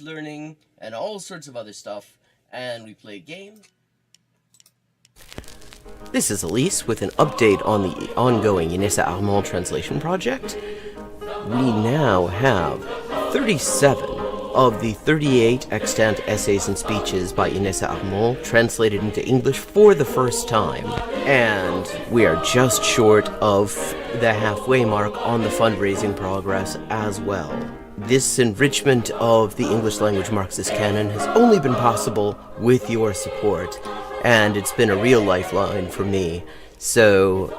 learning, and all sorts of other stuff, and we play games. This is Elise with an update on the ongoing Geoguessr Armand translation project. We now have 37 of the 38 extant essays and speeches by Geoguessr Armand translated into English for the first time, and we are just short of the halfway mark on the fundraising progress as well. This enrichment of the English language Marxist canon has only been possible with your support, and it's been a real lifeline for me. So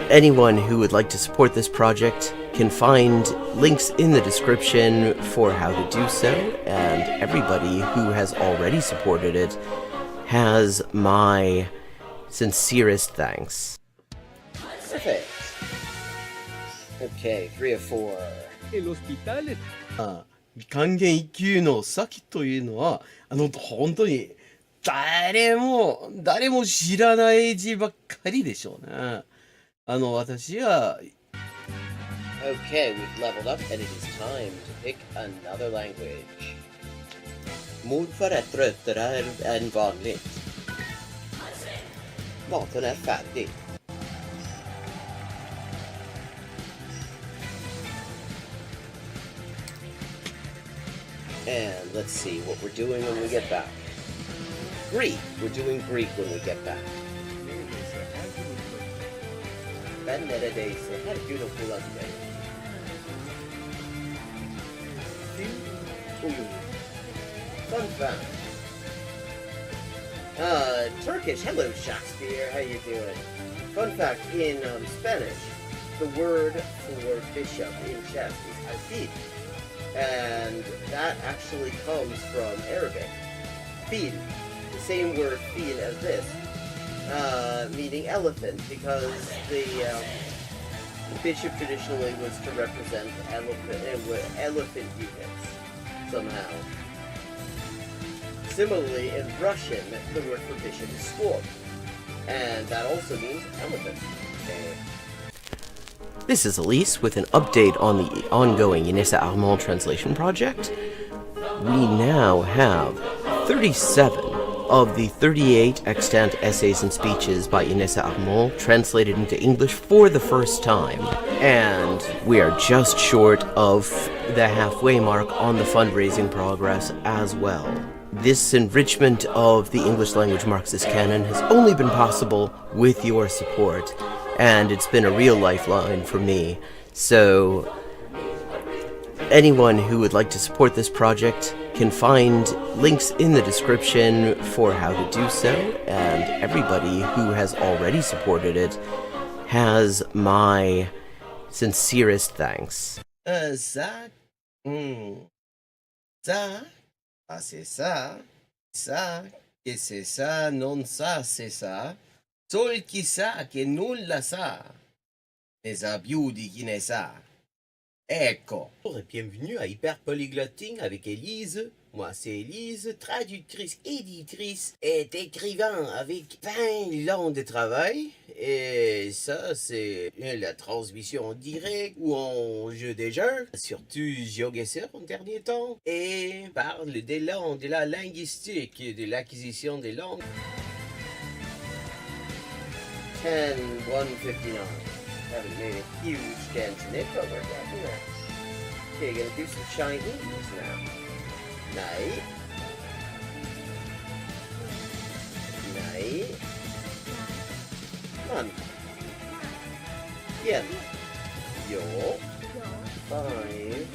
anyone who would like to support this project can find links in the description for how to do so, and everybody who has already supported it has my sincerest thanks. Perfect. Okay, 3 of 4. 還元一級の先というのは、本当に誰も知らない字ばっかりでしょうね。私は Okay, we've leveled up, and it is time to pick another language. Mod för tröttare än vanligt. Maten är färdig. And let's see what we're doing when we get back. Greek. We're doing Greek when we get back. Ben neredeyse her gün okula gider. Fun fact. Turkish. Hello, Shakespeare. How you doing? Fun fact, in Spanish, the word for bishop in chess is alfil. And that actually comes from Arabic. Fil. The same word fil as this. Meaning elephant, because the bishop traditionally was to represent elephant units somehow. Similarly, in Russian, the word for bishop is squab, and that also means elephant. Okay. This is Elise with an update on the ongoing Geoguessr Armand translation project. We now have 37 of the 38 extant essays and speeches by Geoguessr Armand translated into English for the first time, and we are just short of the halfway mark on the fundraising progress as well. This enrichment of the English language Marxist canon has only been possible with your support, and it's been a real lifeline for me. So anyone who would like to support this project can find links in the description for how to do so, and everybody who has already supported it has my sincerest thanks. ça, ça, c'est ça, que c'est ça, non ça, c'est ça. Sol chi sa che nulla sa, ne sa più di chi ne sa. Ecco. Bonjour et bienvenue à Hyper Polyglotting avec Élise. Moi c'est Élise, traductrice, éditrice et écrivain avec 20 ans de travail. Et ça c'est la transmission en direct ou en jeu des jeux, surtout Geoguessr en dernier temps. Et parle des langues, de la linguistique, de l'acquisition des langues. 10-159. Haven't made a huge dent in it, but we're getting there. Okay, gonna do some Chinese now. Night. Night. Fun. Yen. Yo. 5.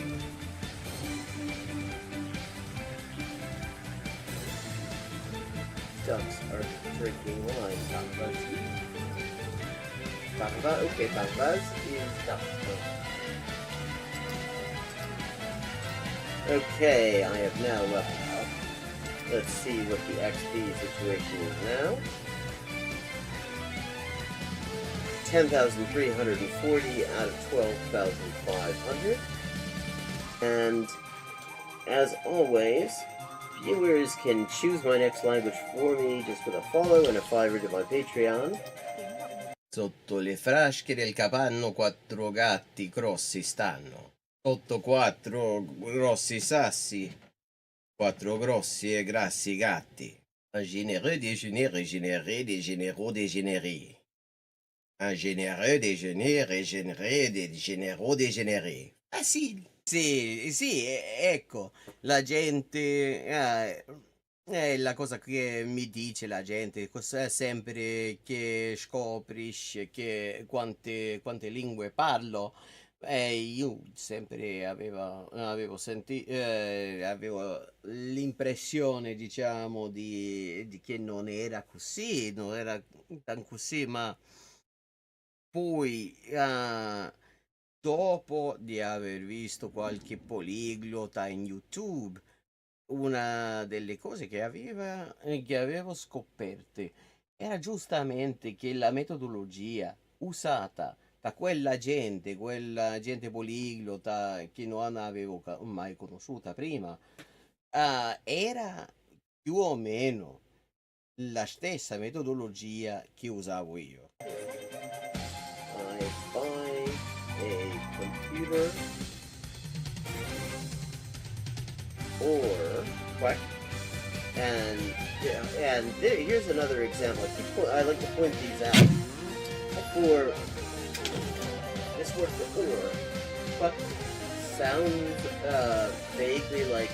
Ducks are drinking wine. Bamba, okay, Bambas is duck. Okay, I have now leveled up. Let's see what the XP situation is now. 10,340 out of 12,500. And as always, viewers can choose my next language for me just with a follow and a $5 to my Patreon. Sotto le frasche del capanno 4 gatti grossi stanno. Sotto quattro grossi sassi, quattro grossi e grassi gatti. Un généreux déjeuner régénéré des généraux dégénérés. Un généreux déjeuner régénéré des généraux dégénérés. Facile. Sì, sì, ecco, la gente, è la cosa che mi dice la gente, sempre che scoprisci che quante lingue parlo, io sempre avevo l'impressione, diciamo, di che non era così, non era tan così, ma poi, dopo di aver visto qualche poliglota in YouTube, una delle cose che avevo scoperte era giustamente che la metodologia usata da quella gente poliglota che non avevo mai conosciuta prima, era più o meno la stessa metodologia che usavo io. I buy a computer or what? And here's another example. I like to point these out. For this word for or, but sounds vaguely like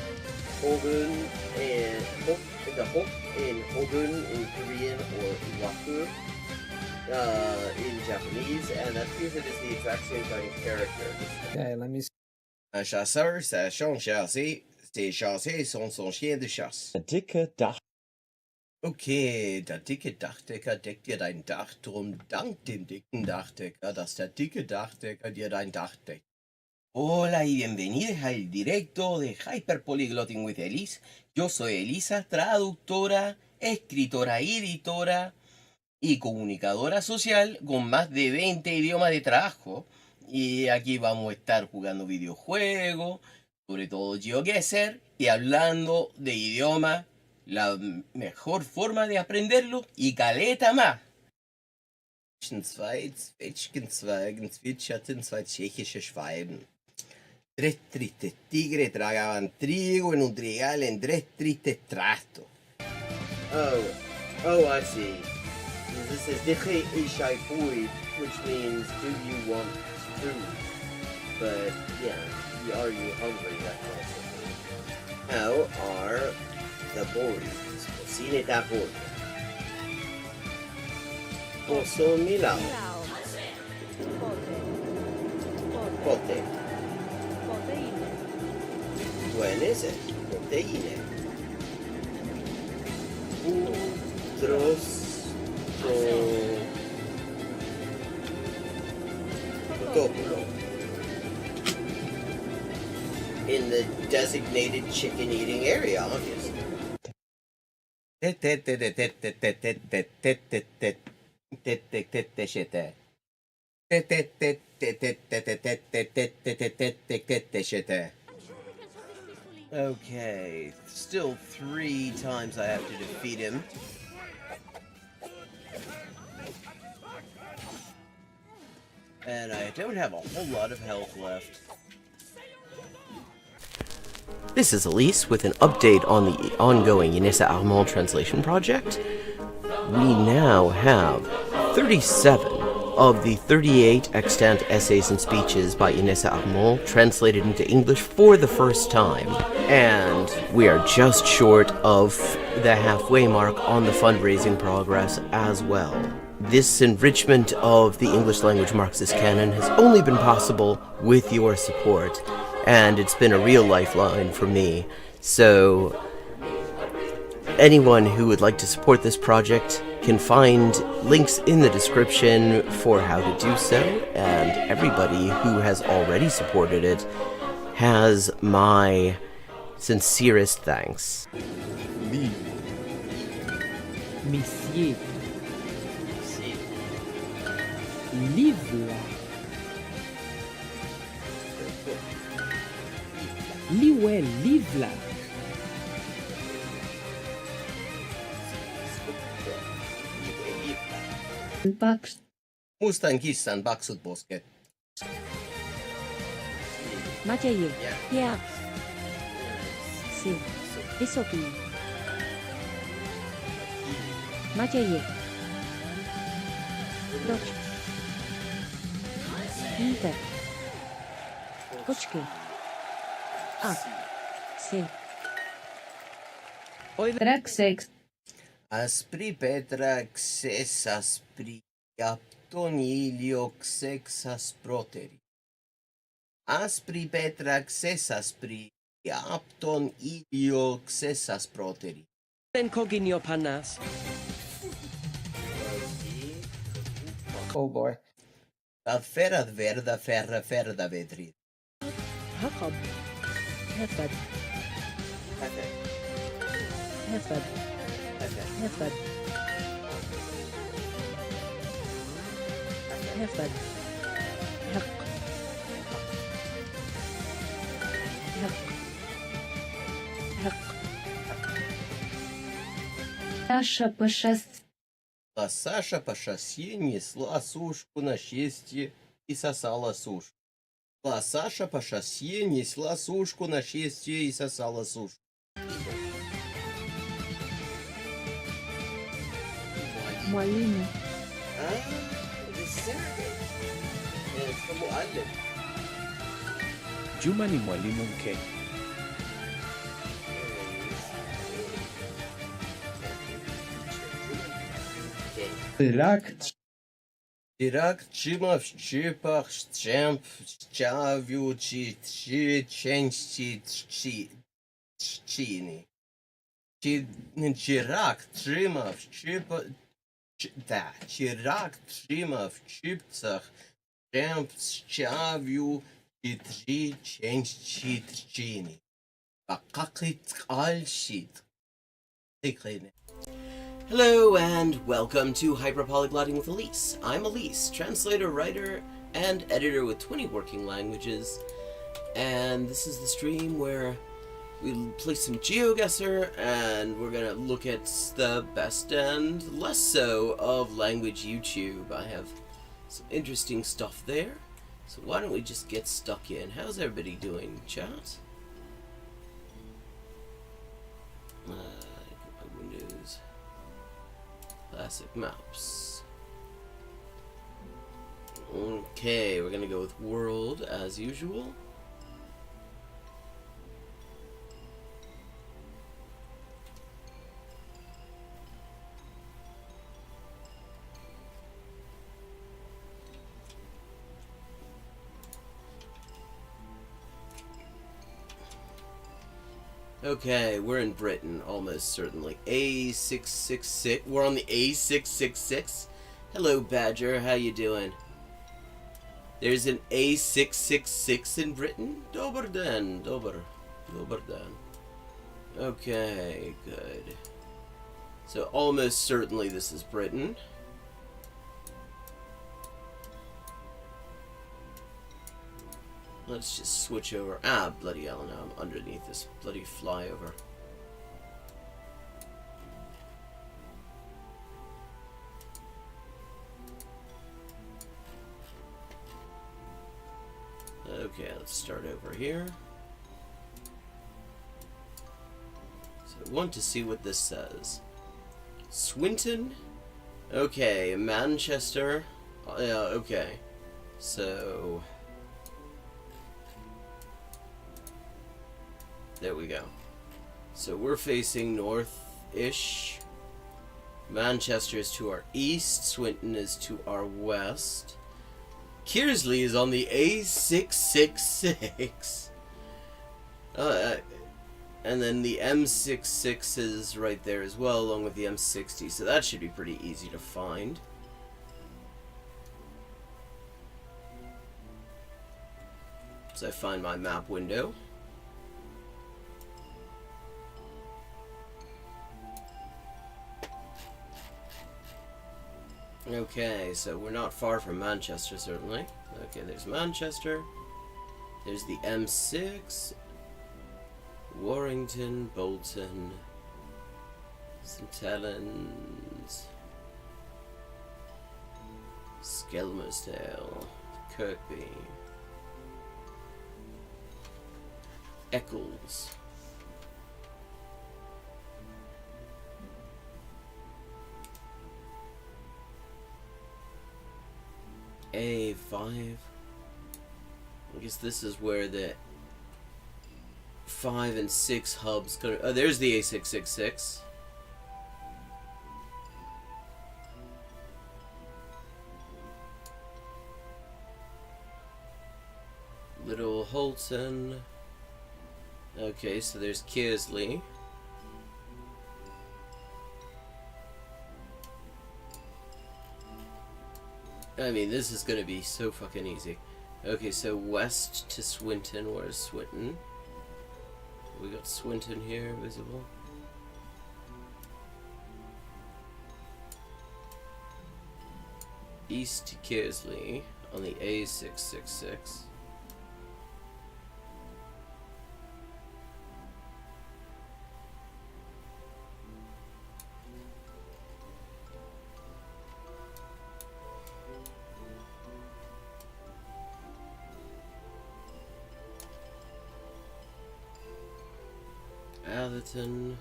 Hogun and the Hok in Hogun in Korean or Waku in Japanese, and that usually is the exact same kind of character. Okay, let me see. Un chasseur, sa chambre chassée, ses chassés sont son chien de chasse. Der dicke Dach. Okay, der dicke Dachdecker deckt dir dein Dach, drum dank dem dicken Dachdecker, dass der dicke Dachdecker dir dein Dach deckt. Hola y bienvenidos al directo de Hyperpolyglotting with Elise. Yo soy Elisa, traductora, escritora y editora y comunicadora social con más de 20 idiomas de trabajo. Y aquí vamos a estar jugando videojuegos, sobre todo Geoguessr, y hablando de idioma, la mejor forma de aprenderlo y caleta más. Zwei Zwetschgenzweigen zwitscherten zwei tschechische Schwalben. Tres tristes tigres tragaban trigo en un trigal en tres tristes trastos. Oh, I see. This is Diche Ishai Fui, which means do you want food? But yeah, are you hungry? That kind of thing. How are the boys? Cine da boy. Posso Milao. Pote. Buenese. Proteine. Utros. Totopolo. In the designated chicken eating area, obviously. Okay, still 3 times I have to defeat him. And I don't have a whole lot of health left. This is Elise with an update on the ongoing Inessa Armand translation project. We now have 37 of the 38 extant essays and speeches by Inessa Armand translated into English for the first time. And we are just short of the halfway mark on the fundraising progress as well. This enrichment of the English language Marxist canon has only been possible with your support, and it's been a real lifeline for me. So anyone who would like to support this project can find links in the description for how to do so, and everybody who has already supported it has my sincerest thanks. Monsieur. Livre. Liwe livla. Mustan kissan paksut posket. Mathieu, Yeah. Pierre, C, et Sophie. Mathieu, Doc, Inter, Kočky, A, C. Track 6. Aspri petra xes aspri apton ilio xexas proteri. Aspri petra xes aspri apton ilio xesas proteri. En coginio panas. Oh boy. Ad ferad verda ferra ferda vedri. Jacob, Hefed, Okay. Hefed, Okay. Hefed, Hefed, Hek, Hek, Hek. Саша по шоссе. А Саша по шоссе несла сушку на счастье и сосала сушку. А Саша по шоссе несла сушку на счастье и сосала сушку. Mwalimu, The Saturday. And it's from Mu'allim. Juma ni mwalimu mke. Ирак чима в чипах чемп чавю чи ченчи чини. Чирак чима в чипа да, чирак чима в чипцах чемп чавю чи ченчи чини. Бакакит альшит. Hello and welcome to Hyperpolyglotting with Elise. I'm Elise, translator, writer, and editor with 20 working languages, and this is the stream where we play some Geoguessr, and we're gonna look at the best and less so of language YouTube. I have some interesting stuff there, so why don't we just get stuck in? How's everybody doing, chat? My Windows. Classic maps. Okay, we're gonna go with world as usual. Okay, we're in Britain, almost certainly. A666. We're on the A666. Hello, Badger. How you doing? There's an A666 in Britain? Dober den. Dober den. Okay, good. So almost certainly this is Britain. Let's just switch over. Ah, bloody hell, now I'm underneath this bloody flyover. Okay, let's start over here. So I want to see what this says. Swinton? Okay, Manchester. Yeah, okay. So... there we go. So we're facing north-ish. Manchester is to our east. Swinton is to our west. Kearsley is on the A666. And then the M66 is right there as well, along with the M60. So that should be pretty easy to find. So I find my map window. Okay, so we're not far from Manchester, certainly. Okay, there's Manchester. There's the M6. Warrington, Bolton. St. Helens. Skelmersdale. Kirkby. Eccles. A5. I guess this is where the 5 and 6 hubs go. Oh, there's the A666. Little Holton. Okay, so there's Kearsley. I mean, this is gonna be so fucking easy. Okay, so west to Swinton. Where's Swinton? We got Swinton here visible. East to Kearsley on the A666. Atherton.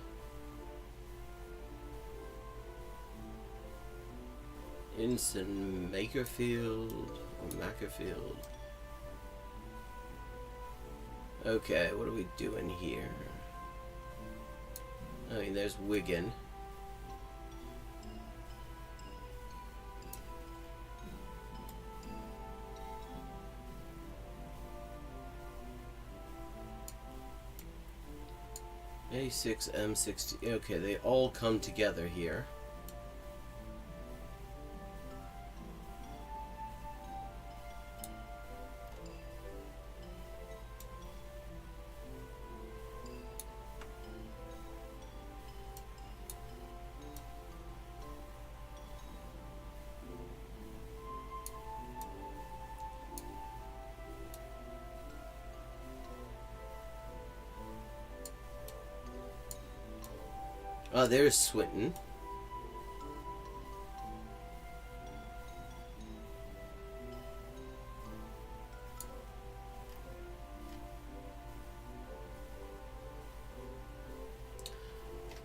Ensign Makerfield or Makerfield. Okay, what are we doing here? I mean, there's Wigan. A6, M60. Okay, they all come together here. Oh, there's Swinton.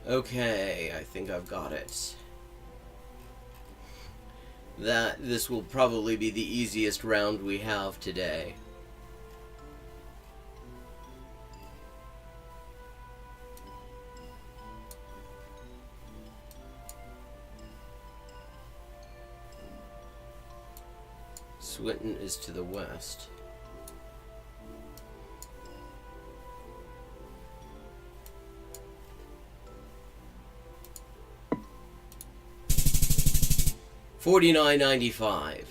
Okay, I think I've got it. This will probably be the easiest round we have today. Swinton is to the west. $49.95.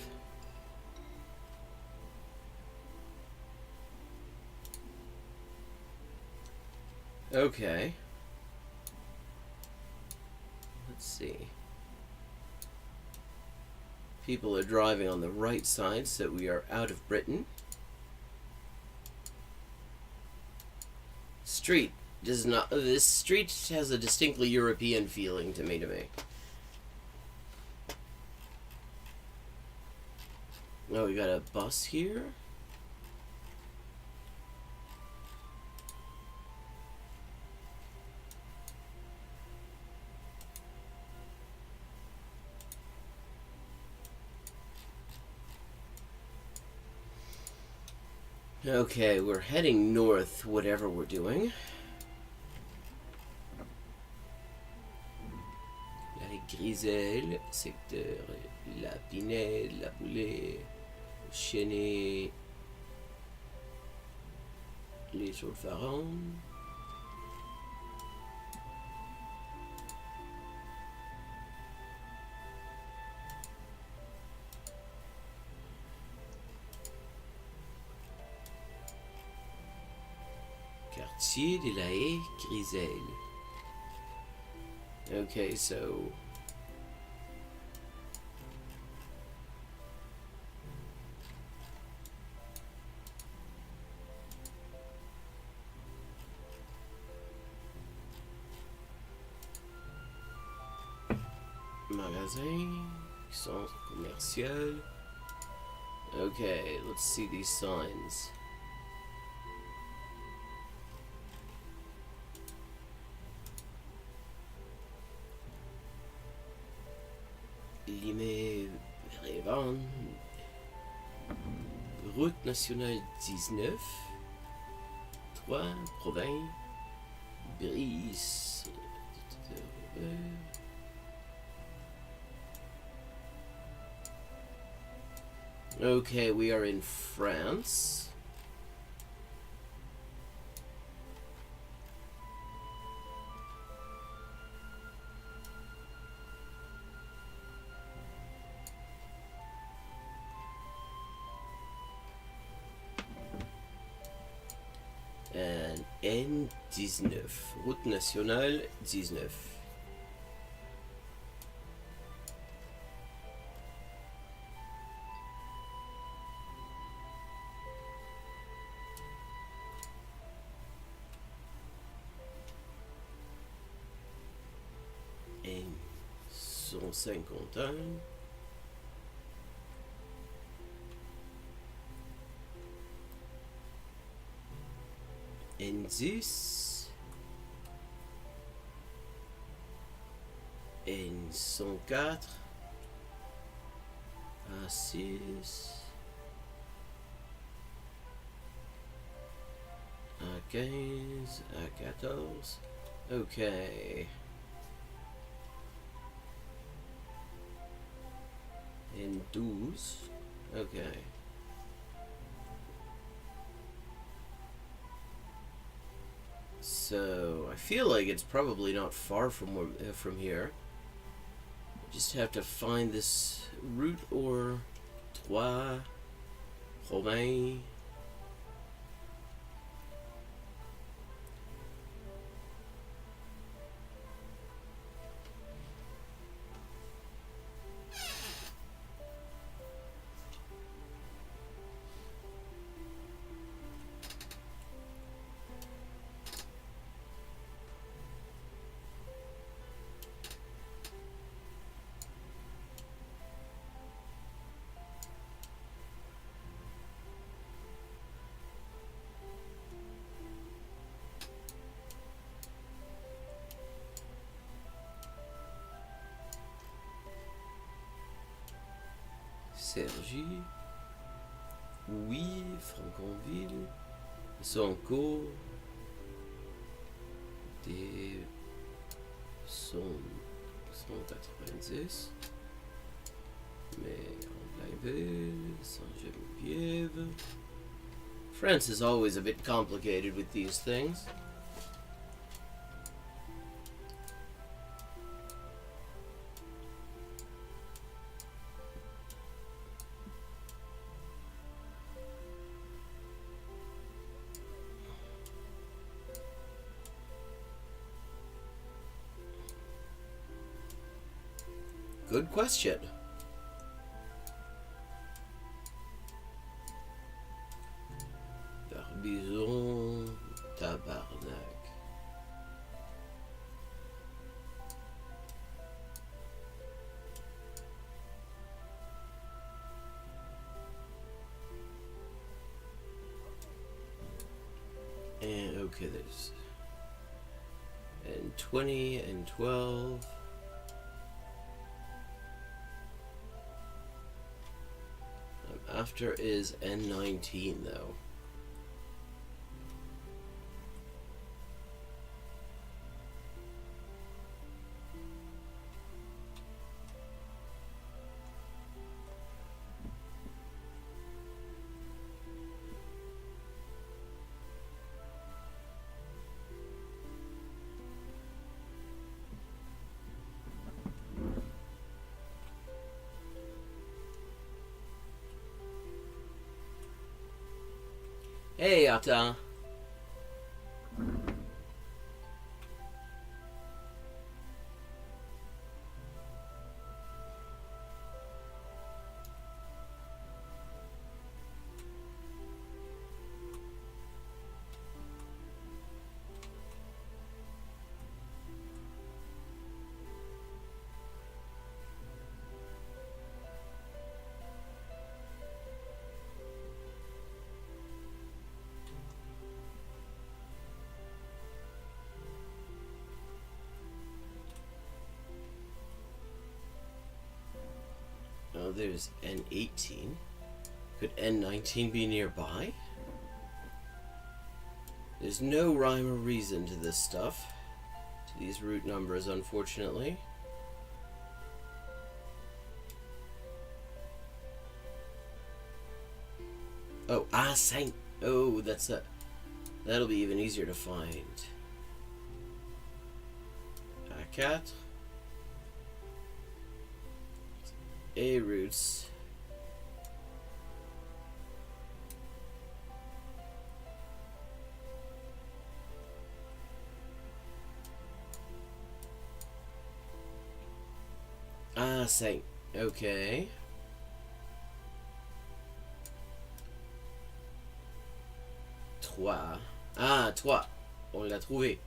Okay. Let's see. People are driving on the right side, so we are out of Britain. Street does not. This street has a distinctly European feeling to me. Oh, we got a bus here. Okay, we're heading north, whatever we're doing. La Griselle, secteur La Pinède, La Boulée, Chénet, les Chauds-Farons. Quartier de la Haie Griselle. Okay, so magasin, centre commercial. Okay, let's see these signs. guillemets, Erevan, route nationale 19, 3, province, Brice. Okay, we are in France. And N19, route nationale 19. N151. N10, N104, A6, A15, A14. Okay. N12. Okay. So I feel like it's probably not far from here. I just have to find this route or Trois, Romain. Cergy, oui, Franconville, Sanco, des 190, mais Blainville, Saint-Geneviève. France is always a bit complicated with these things. Good question. Barbizon, tabarnak. And okay, there's and 20 and 12. After is N19 though. Hey, attends. Now there's N18. Could N19 be nearby? There's no rhyme or reason to this stuff. To these root numbers, unfortunately. Oh, A5. Oh, that'll be even easier to find. A4. A roots. A5. Okay. Trois. Ah, trois. On l'a trouvé.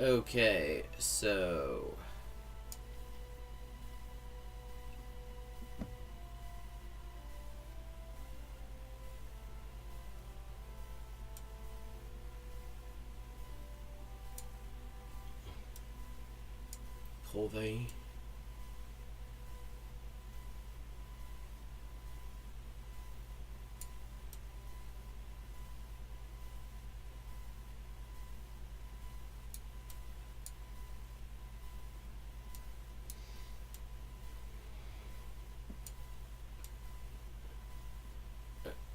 Okay, so... Trouvé.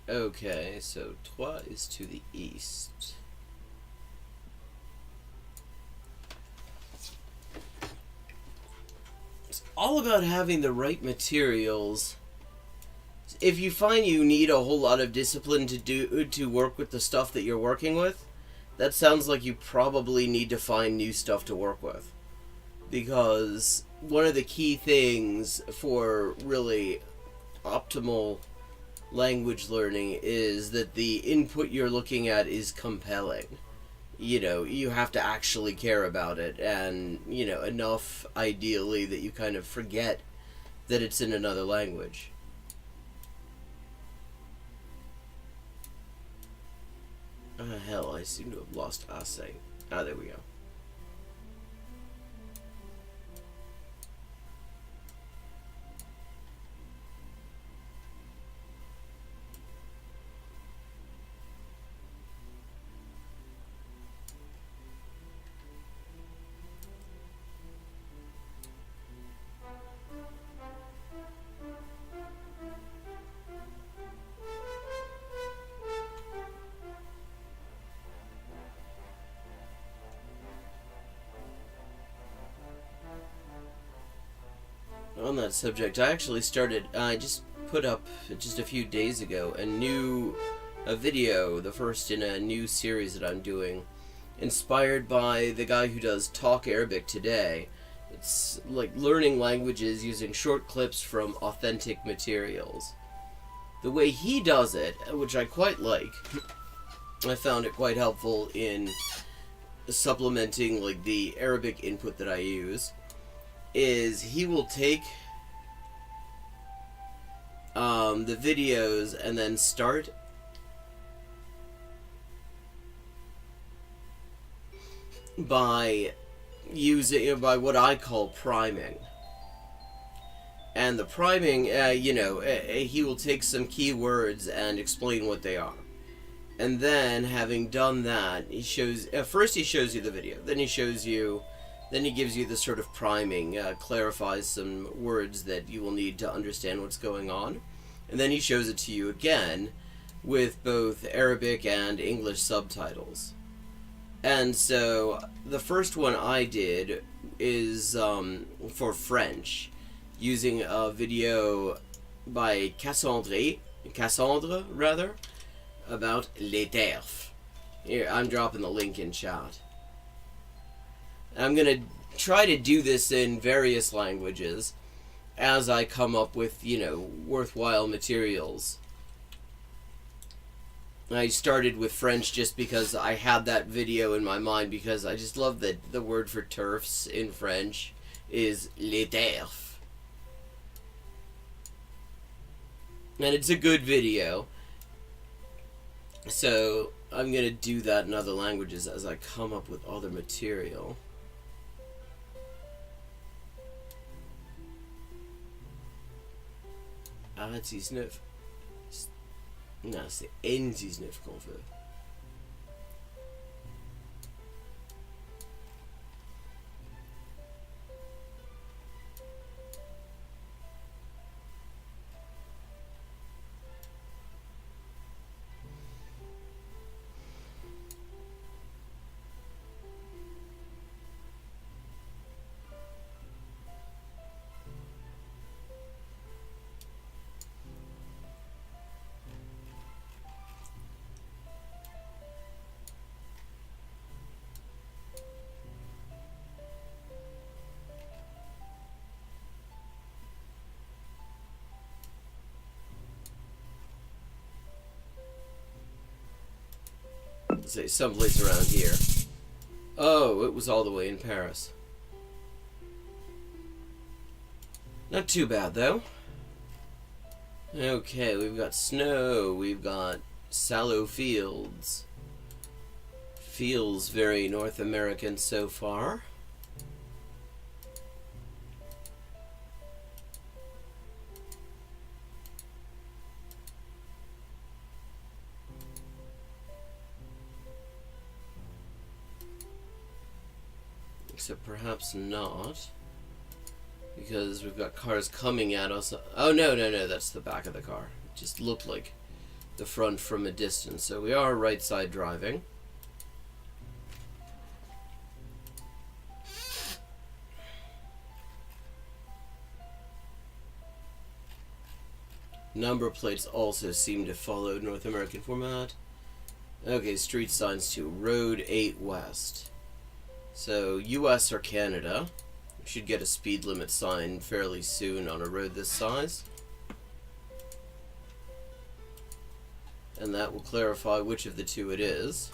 Okay, so Trois is to the east. It's all about having the right materials. If you find you need a whole lot of discipline to work with the stuff that you're working with, that sounds like you probably need to find new stuff to work with. Because one of the key things for really optimal language learning is that the input you're looking at is compelling. You know, you have to actually care about it, and, you know, enough, ideally, that you kind of forget that it's in another language. Hell, I seem to have lost Ase. Ah, there we go. On that subject, I actually I just put up just a few days ago a video, the first in a new series that I'm doing, inspired by the guy who does Talk Arabic Today. It's like learning languages using short clips from authentic materials. The way he does it, which I quite like, I found it quite helpful in supplementing like the Arabic input that I use, is he will take the videos and then start by by what I call priming. And the priming, he will take some keywords and explain what they are. And then, having done that, first he shows you the video, then he gives you the sort of priming, clarifies some words that you will need to understand what's going on, and then he shows it to you again with both Arabic and English subtitles. And so, the first one I did is for French, using a video by Cassandre, about les terfs. Here, I'm dropping the link in chat. I'm going to try to do this in various languages as I come up with, worthwhile materials. I started with French just because I had that video in my mind, because I just love that the word for turfs in French is les terfs. And it's a good video. So I'm going to do that in other languages as I come up with other material. A19. Non, c'est N19 qu'on veut. Say someplace around here. Oh, it was all the way in Paris. Not too bad though. Okay, we've got snow, we've got sallow fields. Feels very North American so far. Except perhaps not, because we've got cars coming at us. Oh, no, that's the back of the car. It just looked like the front from a distance. So we are right side driving. Number plates also seem to follow North American format. Okay, street signs too. Road 8 West. So, US or Canada. We should get a speed limit sign fairly soon on a road this size. And that will clarify which of the two it is.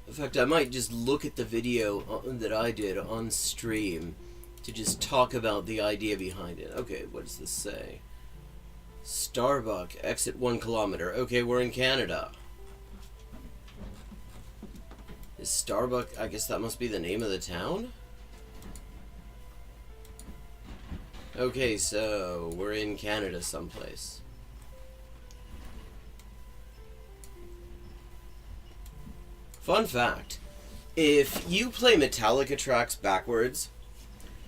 In fact, I might just look at the video that I did on stream to just talk about the idea behind it. Okay, what does this say? Starbuck, exit 1 kilometer. Okay, we're in Canada. Is Starbuck, I guess that must be the name of the town? Okay, so we're in Canada someplace. Fun fact, if you play Metallica tracks backwards,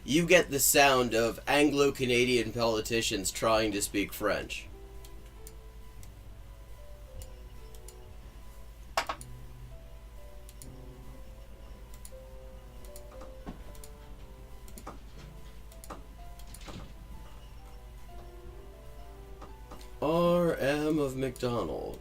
you get the sound of Anglo-Canadian politicians trying to speak French. RM of McDonald.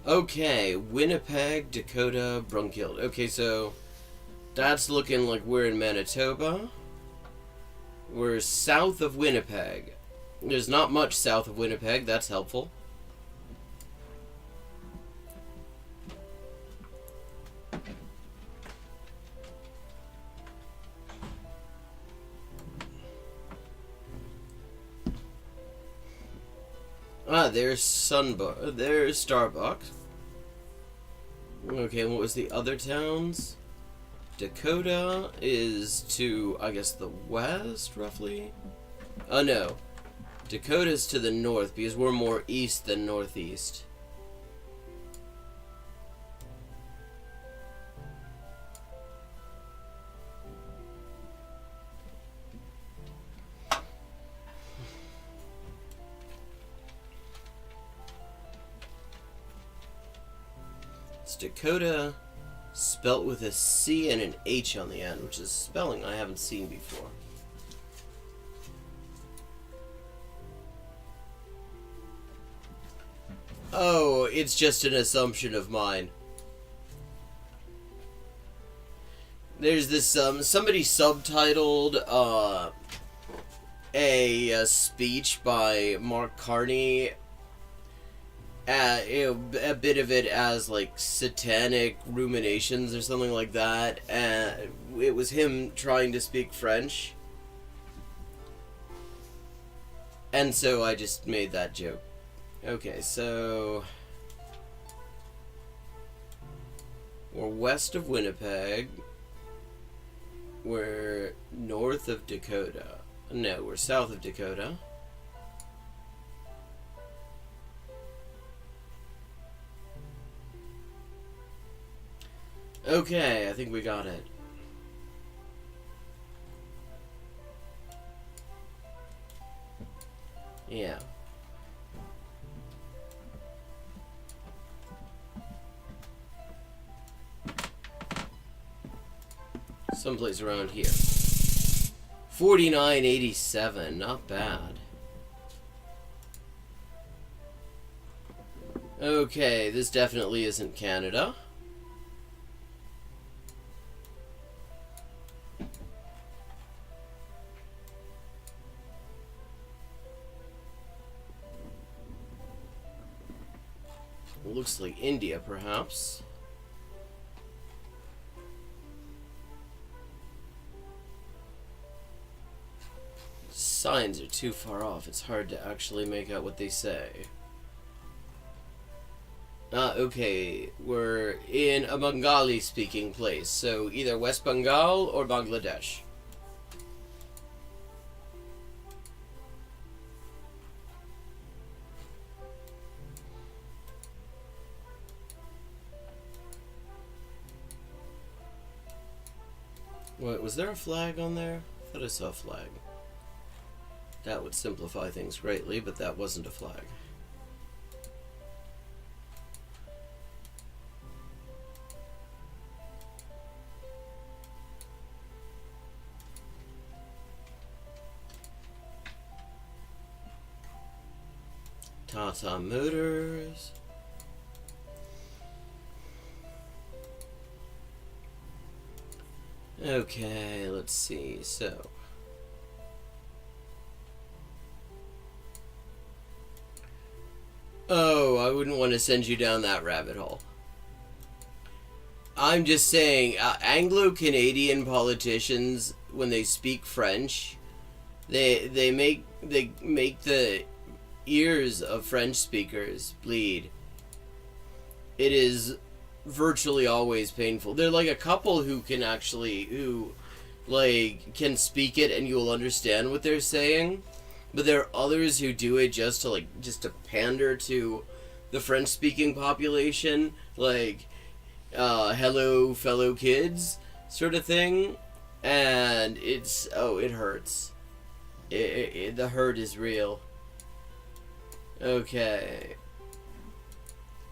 Okay, Winnipeg, Dakota, Brunkild. Okay, so that's looking like we're in Manitoba. We're south of Winnipeg. There's not much south of Winnipeg, that's helpful. Ah, there's there's Starbucks. Okay, what was the other towns? Dakota is to, I guess, the west, roughly? Oh, no. Dakota's to the north, because we're more east than northeast. Dakota, spelt with a C and an H on the end, which is spelling I haven't seen before. Oh, it's just an assumption of mine. There's this, somebody subtitled, a speech by Mark Carney, a bit of it as, like, satanic ruminations or something like that, and it was him trying to speak French. And so I just made that joke. Okay, so we're west of Winnipeg. We're north of Dakota. No, we're south of Dakota. Okay, I think we got it. Yeah. Someplace around here. 4987, not bad. Okay, this definitely isn't Canada. Looks like India, perhaps. Signs are too far off. It's hard to actually make out what they say. Okay, we're in a Bengali-speaking place, so either West Bengal or Bangladesh. Wait, was there a flag on there? I thought I saw a flag. That would simplify things greatly, but that wasn't a flag. Tata Motors. Okay, let's see, so. Oh, I wouldn't want to send you down that rabbit hole. I'm just saying, Anglo-Canadian politicians, when they speak French, they make the ears of French speakers bleed. It is virtually always painful. They're like a couple who can can speak it and you'll understand what they're saying, but there are others who do it just to pander to the French speaking population, like hello fellow kids sort of thing, and it hurts. The hurt is real. Okay.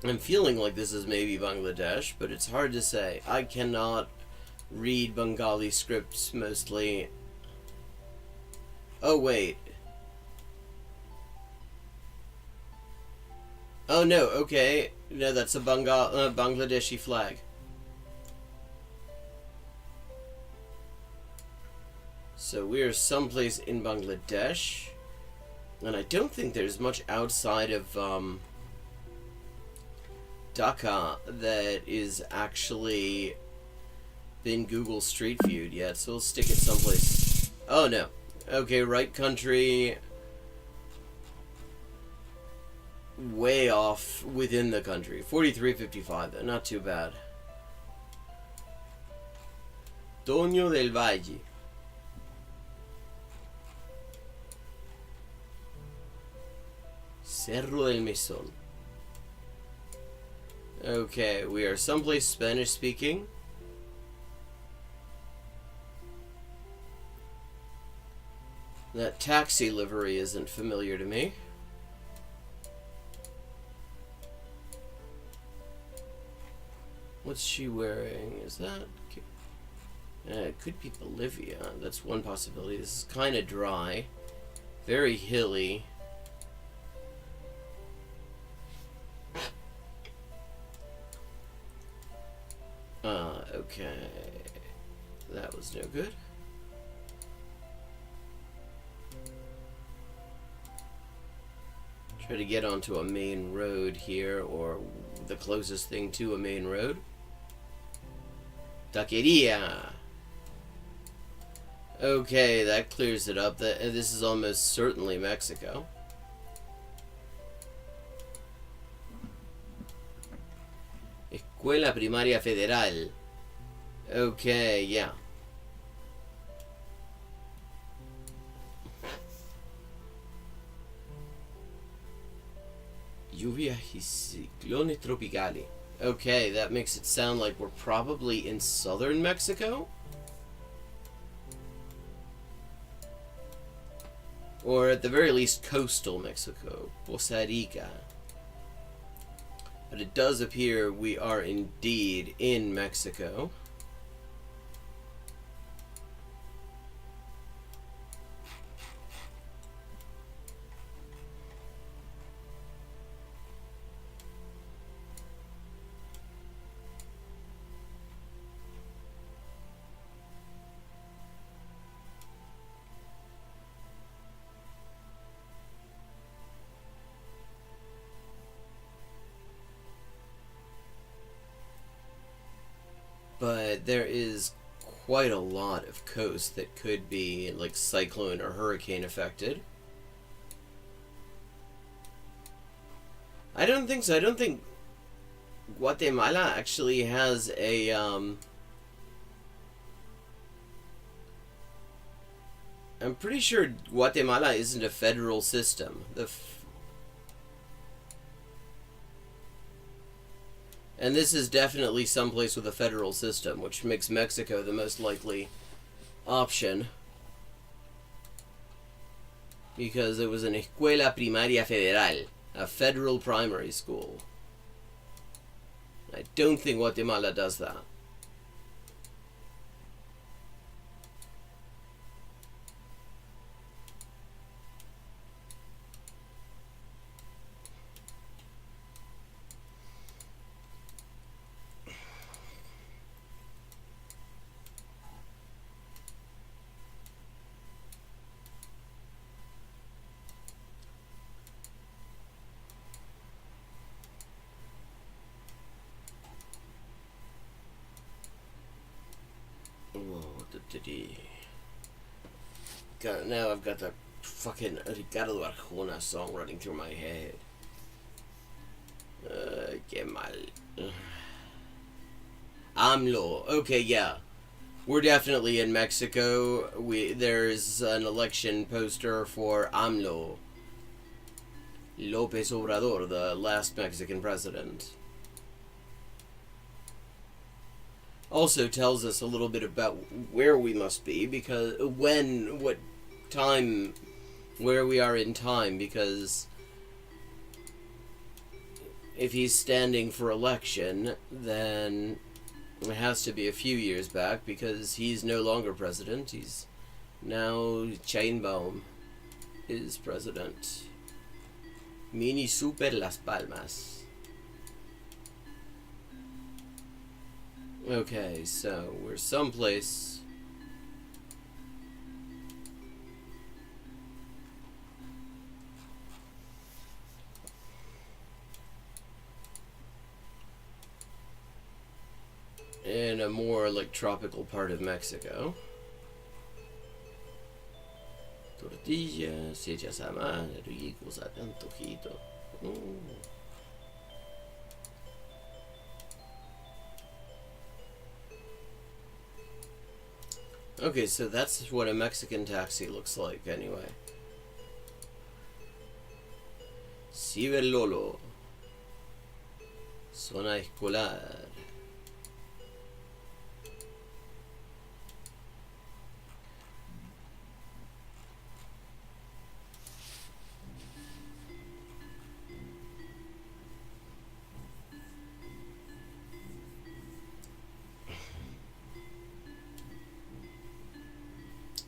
I'm feeling like this is maybe Bangladesh, but it's hard to say. I cannot read Bengali scripts mostly. Oh, wait. Oh, no, okay. No, that's a Bangladeshi flag. So we're someplace in Bangladesh. And I don't think there's much outside of, Dhaka that is actually been Google Street Viewed yet, so we'll stick it someplace. Oh no. Okay, right country. Way off within the country. 4355, not too bad. Tonio del Valle. Cerro del Mesón. Okay, we are someplace Spanish speaking. That taxi livery isn't familiar to me. What's she wearing? Is that... it could be Bolivia. That's one possibility. This is kind of dry. Very hilly. Okay. That was no good. Try to get onto a main road here, or the closest thing to a main road. Taqueria! Okay, that clears it up. This is almost certainly Mexico. Escuela Primaria Federal. Okay, yeah. Lluvia y ciclones tropicali. Okay, that makes it sound like we're probably in southern Mexico? Or at the very least, coastal Mexico. Costa Rica. But it does appear we are indeed in Mexico. But there is quite a lot of coast that could be like cyclone or hurricane affected. I don't think so. I don't think Guatemala actually has a I'm pretty sure Guatemala isn't a federal system. And this is definitely someplace with a federal system, which makes Mexico the most likely option. Because it was an Escuela Primaria Federal, a federal primary school. I don't think Guatemala does that. Now I've got the fucking Ricardo Arjona song running through my head. Que mal. AMLO. Okay, yeah. We're definitely in Mexico. There's an election poster for AMLO. López Obrador, the last Mexican president. Also tells us a little bit about where we must be, because what time, where we are in time, because if he's standing for election, then it has to be a few years back, because he's no longer president. He's now Chainbaum is president. Mini Super Las Palmas. Okay, so we're someplace. In a more like tropical part of Mexico. Tortillas hechas a mano, ricos a antojito. Okay, so that's what a Mexican taxi looks like, anyway. Ciberlolo. Zona escolar.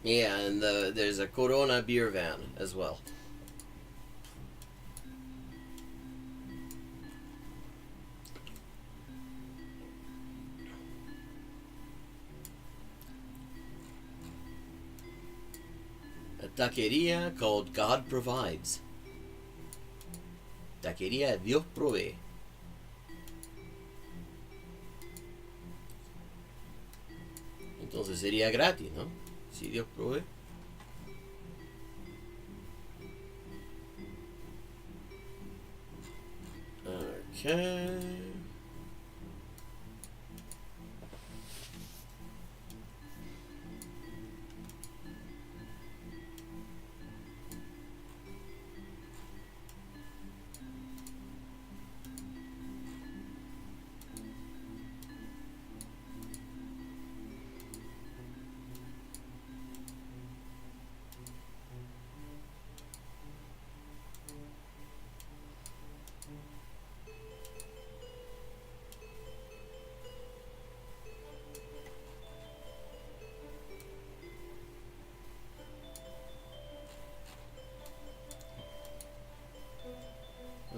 Yeah, and there's a Corona beer van as well. Taqueria called God Provides. Taqueria Dios provee. Entonces sería gratis, ¿no? Si Dios provee. Okay.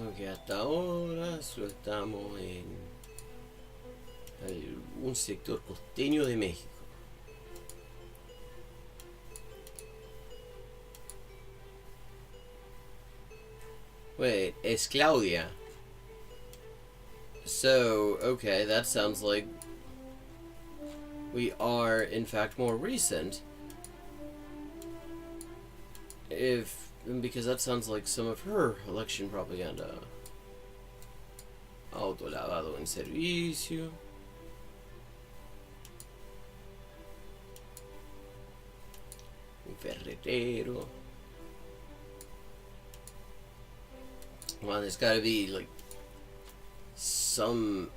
Ok, hasta ahora solo estamos en algún sector costeño de México. Wait, es Claudia. So, okay, that sounds like we are, in fact, more recent. Because that sounds like some of her election propaganda. Auto lavado en servicio. Un ferretero. Well, there's gotta be, like, something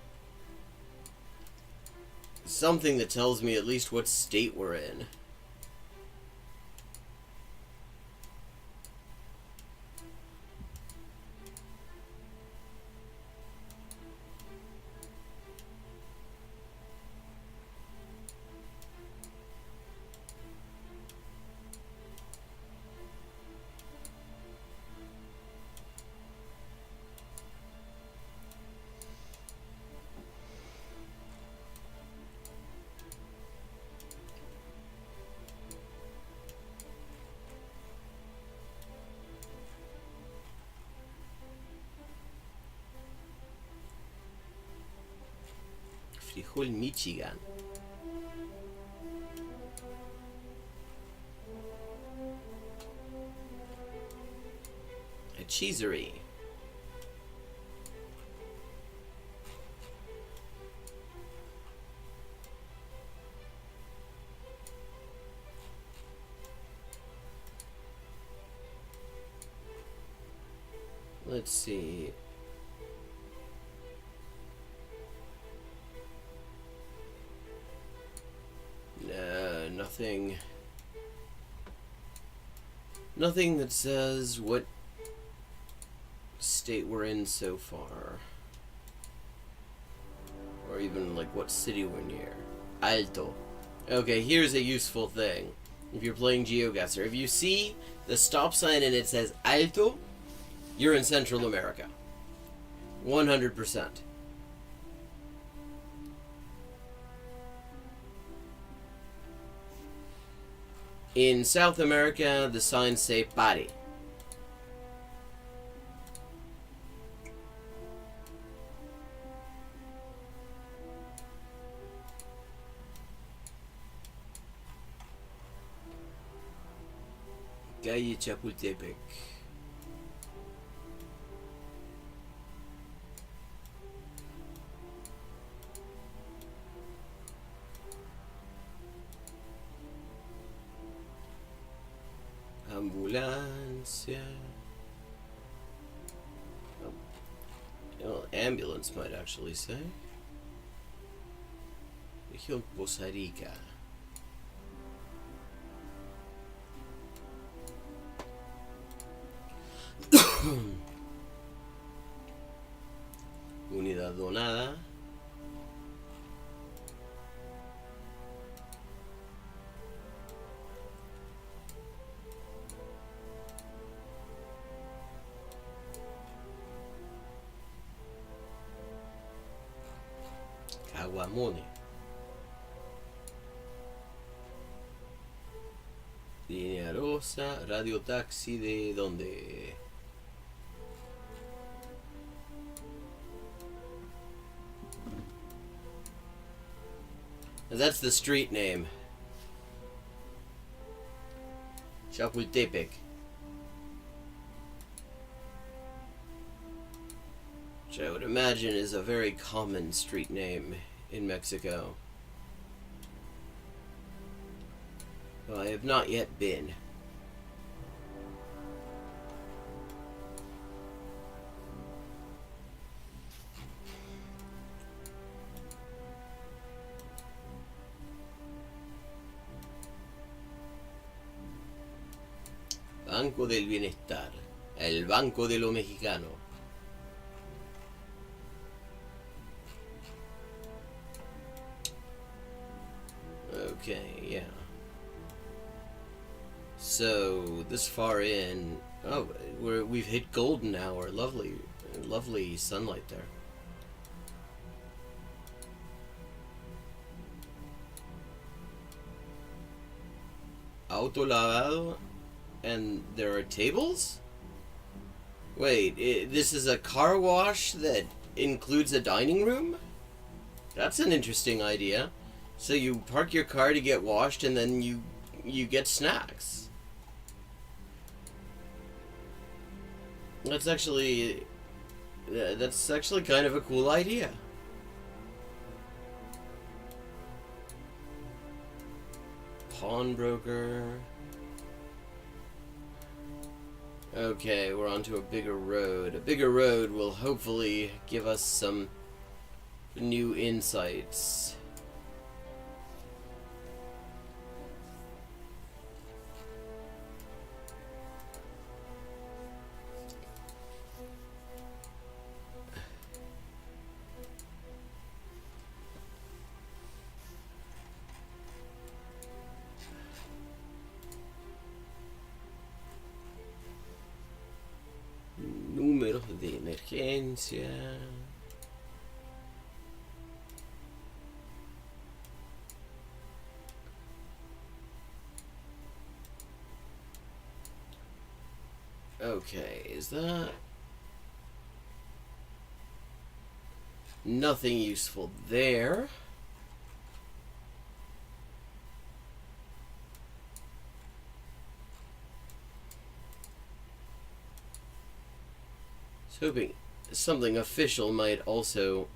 that tells me at least what state we're in. Frijol Michigan. A cheesery. Let's see. Nothing. Nothing that says what state we're in so far. Or even like what city we're near. Alto. Okay, here's a useful thing. If you're playing Geoguessr, if you see the stop sign and it says Alto, you're in Central America. 100%. In South America, the signs say Pare. Calle Chapultepec. Ambulancia. Well, ambulance might actually say. Región Poza Rica. Unidad donada. Caguamone. Línea roja. cosa? Radio taxi de dónde? That's the street name. Chapultepec. Which I would imagine is a very common street name in Mexico. Well, I have not yet been. Banco del Bienestar. El Banco de lo Mexicano. Okay, yeah. So, this far in... Oh, we've hit golden hour. Lovely, lovely sunlight there. Auto lavado? And there are tables? Wait, this is a car wash that includes a dining room? That's an interesting idea. So you park your car to get washed and then you get snacks. That's actually kind of a cool idea. Pawnbroker. Okay, we're onto a bigger road. A bigger road will hopefully give us some new insights. Números de emergencia. Okay, is that nothing useful there? Hoping something official might also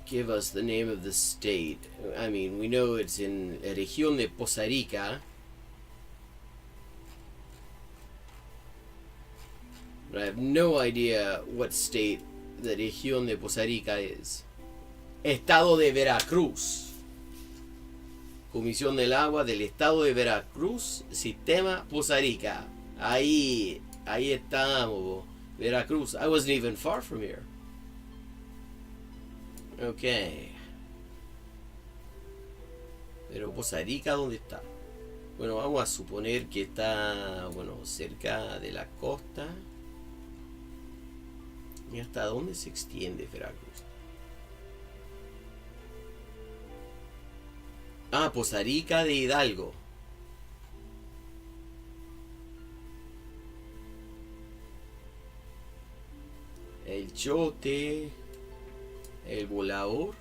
give us the name of the state. I mean, we know it's in Región de Poza Rica, but I have no idea what state the Región de Poza Rica is. Estado de Veracruz. Comisión del Agua del Estado de Veracruz, Sistema Poza Rica. Ahí estamos, Veracruz. I wasn't even far from here. Okay. Pero Poza Rica, ¿dónde está? Bueno, vamos a suponer que está, bueno, cerca de la costa. ¿Y hasta dónde se extiende Veracruz? Ah, Poza Rica de Hidalgo. El Chote. El Volador.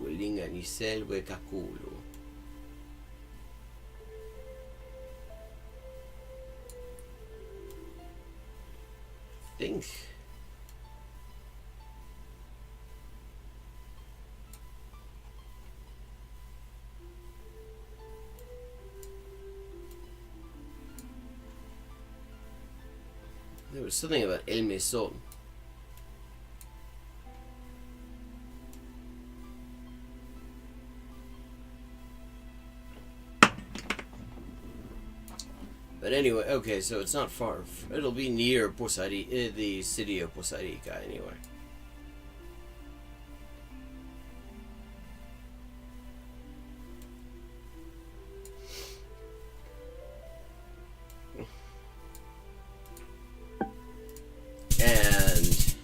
Linganisel Huecaculo. Think. There was something about El Mesón. But anyway, okay, so it's not far. It'll be near the city of Posarica, anyway. And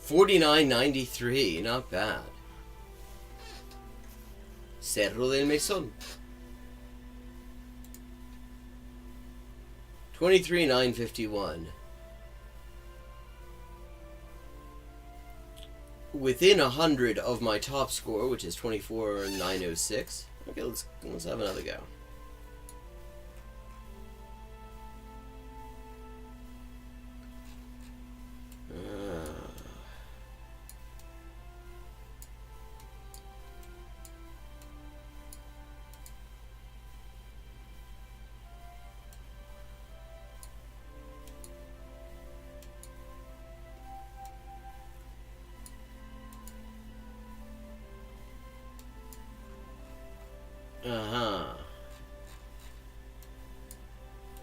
49.93, not bad. Cerro del Mesón. 23,951. Within 100 of my top score, which is 24,906. Okay, let's have another go.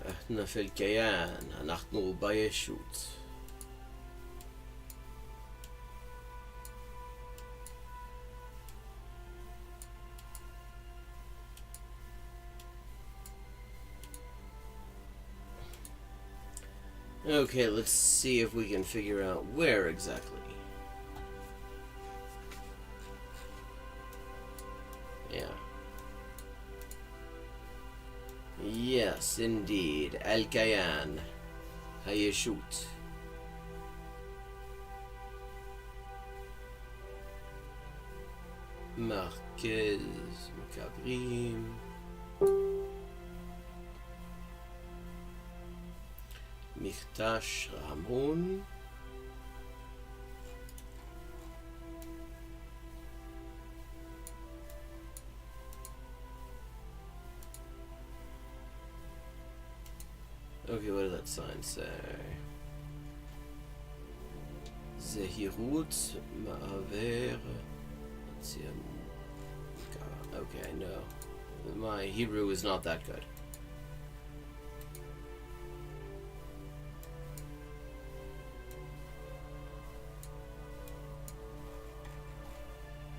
احنا في الكيان نحن بايشوت. Okay, let's see if we can figure out where exactly. Yeah. Yes, indeed. Al-Kayan. Hayashut. Marquez. Macabrim. Michtash Ramon. Okay, what did that sign say? Zehirut Ma'aver. Let's see. Okay, no. My Hebrew is not that good.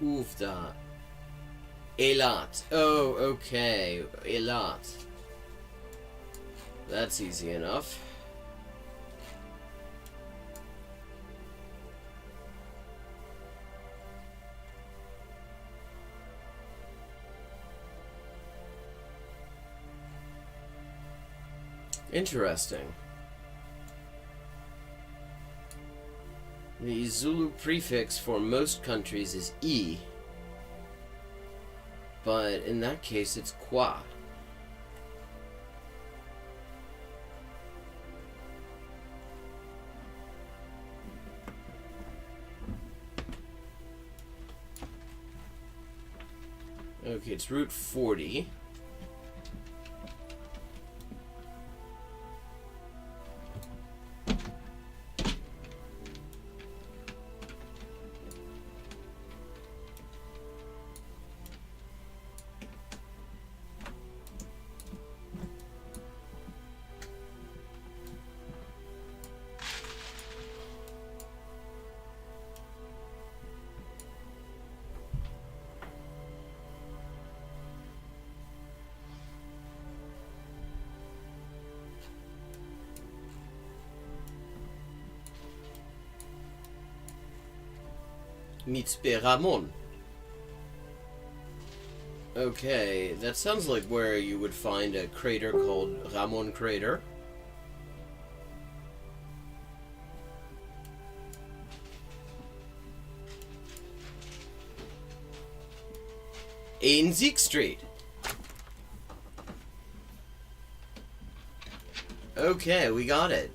Uvda. Elat. Oh, okay. Elat. That's easy enough. Interesting. The Zulu prefix for most countries is E, but in that case it's Kwa. Okay, it's Route 40. Mitzpe Ramon. Okay, that sounds like where you would find a crater called Ramon Crater. In Zeek Street. Okay, we got it.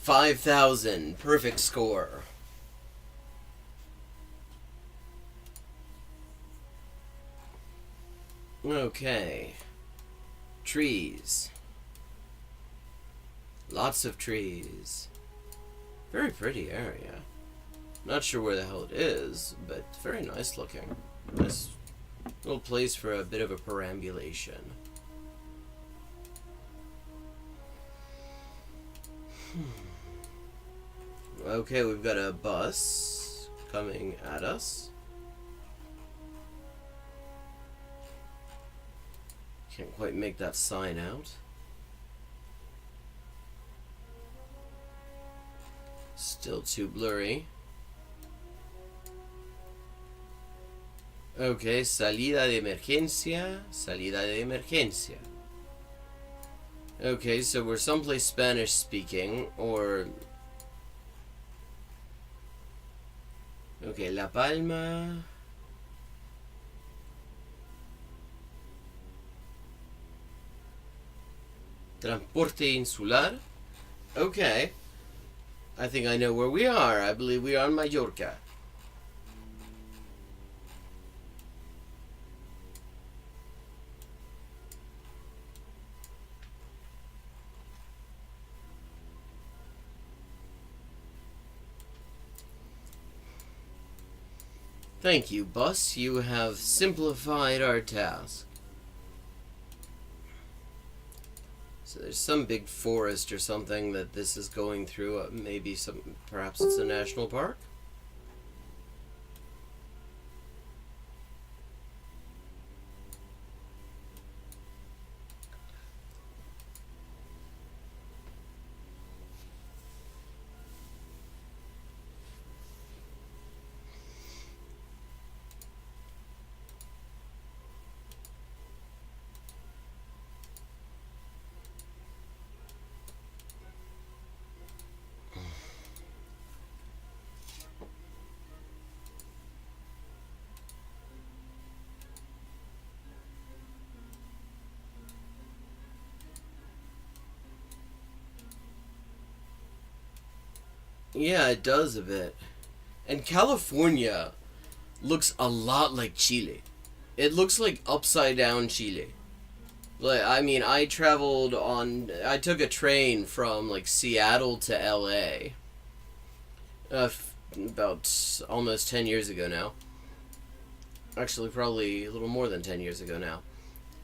5,000. Perfect score. Okay. Trees. Lots of trees. Very pretty area. Not sure where the hell it is, but very nice looking. Nice little place for a bit of a perambulation. Okay, we've got a bus coming at us. Can't quite make that sign out. Still too blurry. Okay, salida de emergencia, salida de emergencia. Okay, so we're someplace Spanish speaking, or... Okay, La Palma... Transporte insular? Okay. I think I know where we are. I believe we are in Mallorca. Thank you, bus. You have simplified our task. So there's some big forest or something that this is going through. Maybe perhaps it's a national park? Yeah, it does a bit. And California looks a lot like Chile. It looks like upside down Chile. Like, I mean, I took a train from like Seattle to LA. About almost 10 years ago now. Actually, probably a little more than 10 years ago now.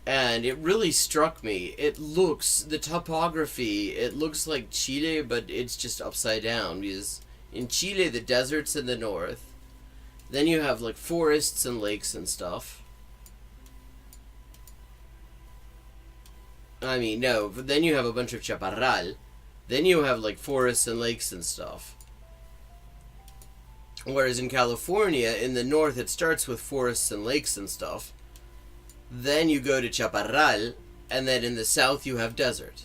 And it really struck me. The topography, it looks like Chile, but it's just upside down. Because in Chile, the desert's in the north. Then you have like forests and lakes and stuff. I mean, no, but then you have a bunch of chaparral. Then you have like forests and lakes and stuff. Whereas in California, in the north, it starts with forests and lakes and stuff. Then you go to chaparral, and then in the south you have desert.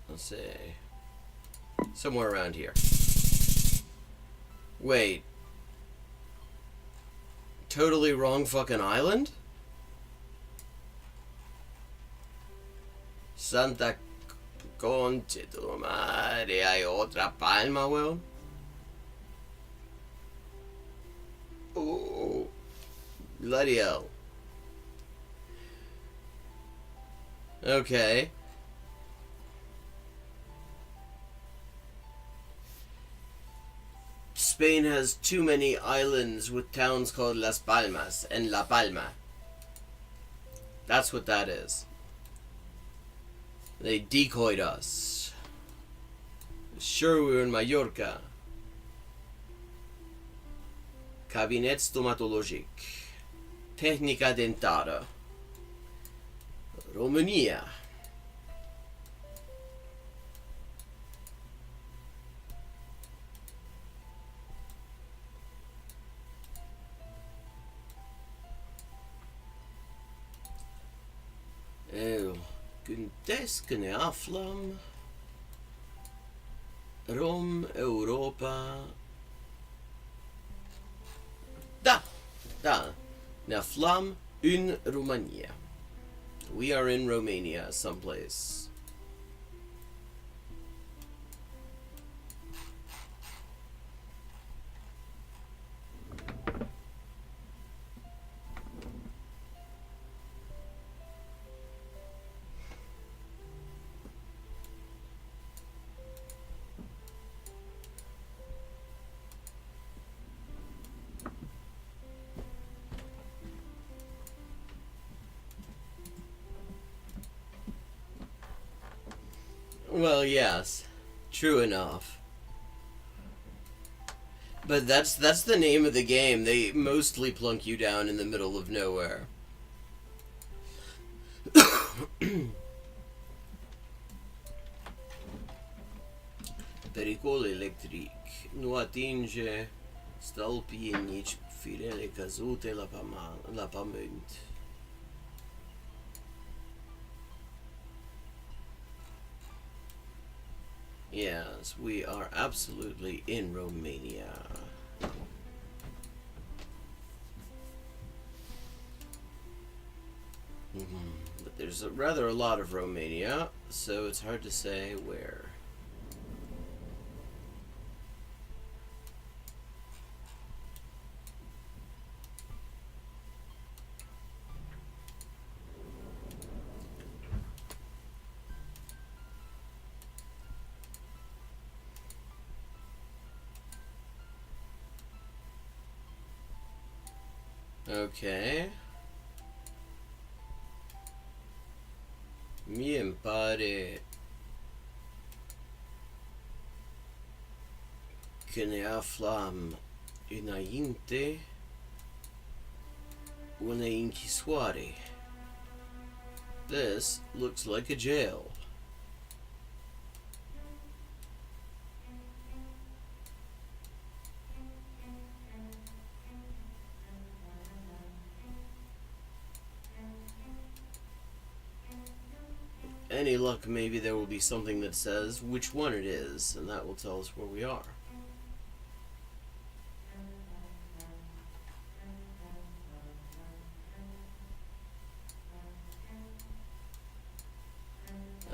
Let's see. Somewhere around here. Wait. Totally wrong fucking island? Santa Conche tu madre, hay otra palma, weón. Oh, bloody hell. Okay. Spain has too many islands with towns called Las Palmas and La Palma. That's what that is. They decoyed us. Sure, we were in Mallorca. Cabinet stomatologique. Technica dentara. Romania. Gyntesk aflam. Rom, Europa. Da! Naflam in Romania. We are in Romania someplace. Well, yes, true enough. But that's the name of the game. They mostly plunk you down in the middle of nowhere. Pericol electric. Nu atinge stolpii nici firele căzute la pământ. Yes, we are absolutely in Romania. But there's rather a lot of Romania, so it's hard to say where. Ok. Mie îmi pare că ne aflam înainte unei închisoare. This looks like a jail. Any luck, maybe there will be something that says which one it is, and that will tell us where we are.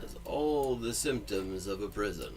Has all the symptoms of a prison.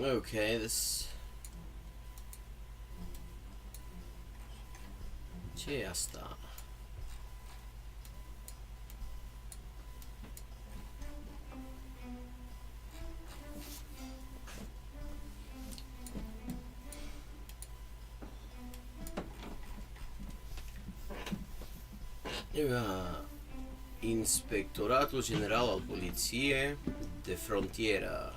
Okay, this... Ce e asta? Inspectoratul General al Poliției de Frontieră.